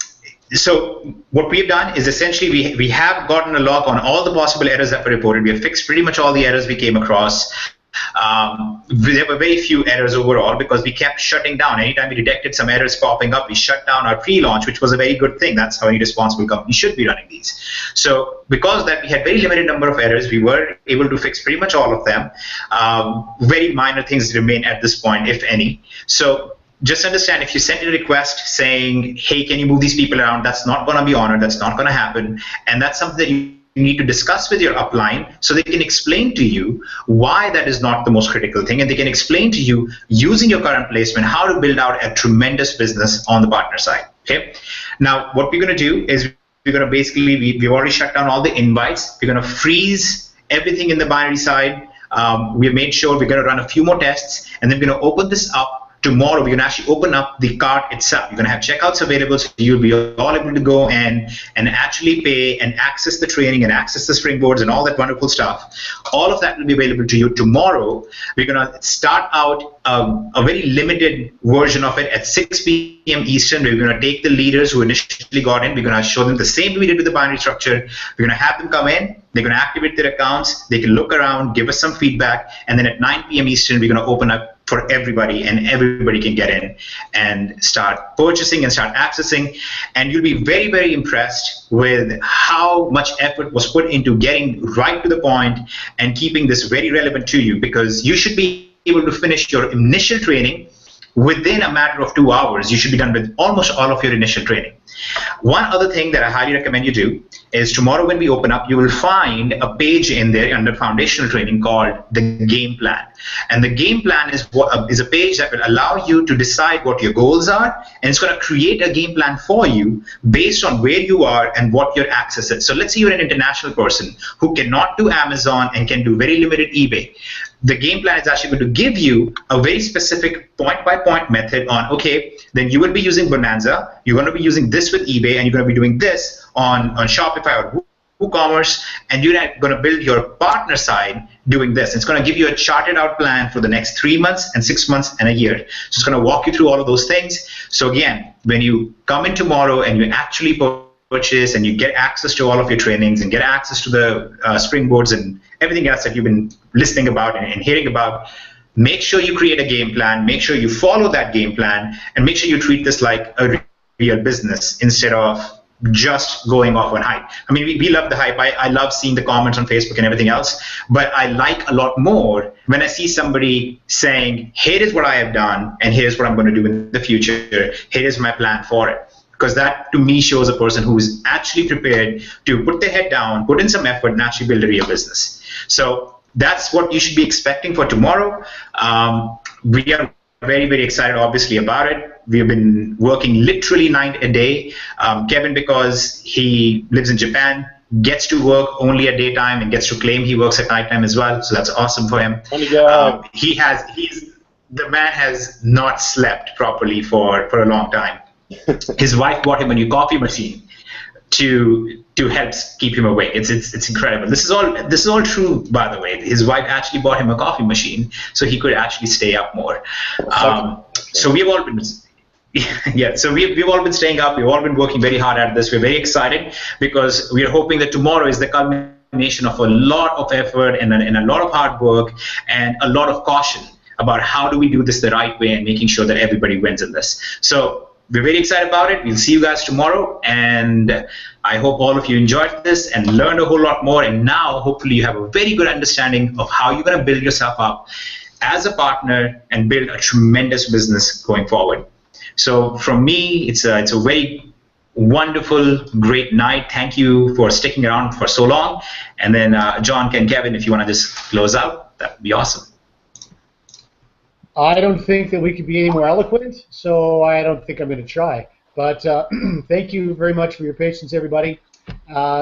So what we have done is essentially we have gotten a log on all the possible errors that were reported. We have fixed pretty much all the errors we came across. There were very few errors overall because we kept shutting down. Anytime we detected some errors popping up, we shut down our pre-launch, which was a very good thing. That's how any responsible company should be running these. So because that we had very limited number of errors, we were able to fix pretty much all of them. Very minor things remain at this point, if any. So just understand, if you send a request saying, hey, can you move these people around, that's not going to be honored, that's not going to happen, and that's something that you need to discuss with your upline so they can explain to you why that is not the most critical thing, and they can explain to you, using your current placement, how to build out a tremendous business on the partner side. Okay. Now, what we're going to do is we're going to basically, we've already shut down all the invites. We're going to freeze everything in the binary side. We've made sure we're going to run a few more tests, and then we're going to open this up. Tomorrow, we're going to actually open up the cart itself. You're going to have checkouts available, so you'll be all able to go and actually pay and access the training and access the springboards and all that wonderful stuff. All of that will be available to you tomorrow. We're going to start out a very limited version of it at 6 p.m. Eastern. We're going to take the leaders who initially got in. We're going to show them the same we did with the binary structure. We're going to have them come in. They're going to activate their accounts. They can look around, give us some feedback, and then at 9 p.m. Eastern, we're going to open up for everybody, and everybody can get in and start purchasing and start accessing. And you'll be very, very impressed with how much effort was put into getting right to the point and keeping this very relevant to you, because you should be able to finish your initial training within a matter of 2 hours. You should be done with almost all of your initial training. One other thing that I highly recommend you do is tomorrow when we open up, you will find a page in there under foundational training called the game plan. And the game plan is a page that will allow you to decide what your goals are, and it's going to create a game plan for you based on where you are and what your access is. So let's say you're an international person who cannot do Amazon and can do very limited eBay. The game plan is actually going to give you a very specific point-by-point method on, okay, then you will be using Bonanza, you're going to be using this with eBay, and you're going to be doing this on Shopify or WooCommerce, and you're going to build your partner side doing this. It's going to give you a charted out plan for the next 3 months and 6 months and a year. So it's going to walk you through all of those things. So again, when you come in tomorrow and you actually purchase and you get access to all of your trainings and get access to the springboards and everything else that you've been listening about and hearing about, make sure you create a game plan, make sure you follow that game plan, and make sure you treat this like a real business instead of just going off on hype. I mean, we love the hype. I love seeing the comments on Facebook and everything else, but I like a lot more when I see somebody saying, here is what I have done, and here's what I'm going to do in the future. Here is my plan for it. Because that, to me, shows a person who is actually prepared to put their head down, put in some effort, and actually build a real business. So that's what you should be expecting for tomorrow. We are very, very excited, obviously, about it. We have been working literally night and day. Kevin, because he lives in Japan, gets to work only at daytime and gets to claim he works at nighttime as well. So that's awesome for him. The man has not slept properly for a long time. His wife bought him a new coffee machine to help keep him awake. It's incredible. This is all true, by the way. His wife actually bought him a coffee machine so he could actually stay up more. So we've all been we've all been staying up. We've all been working very hard at this. We're very excited because we are hoping that tomorrow is the culmination of a lot of effort and a lot of hard work and a lot of caution about how do we do this the right way and making sure that everybody wins in this. So we're very excited about it. We'll see you guys tomorrow, and I hope all of you enjoyed this and learned a whole lot more, and now hopefully you have a very good understanding of how you're going to build yourself up as a partner and build a tremendous business going forward. So from me, it's a very wonderful, great night. Thank you for sticking around for so long. And then John and Kevin, if you want to just close out, that would be awesome. I don't think that we could be any more eloquent, so I don't think I'm going to try. But thank you very much for your patience, everybody.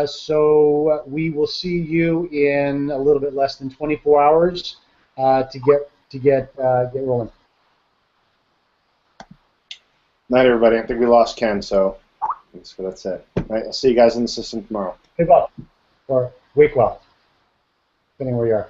So we will see you in a little bit less than 24 hours to get rolling. Night, everybody. I think we lost Ken, so that's it. Right, I'll see you guys in the system tomorrow. Hey, well, or wake well, depending where you are.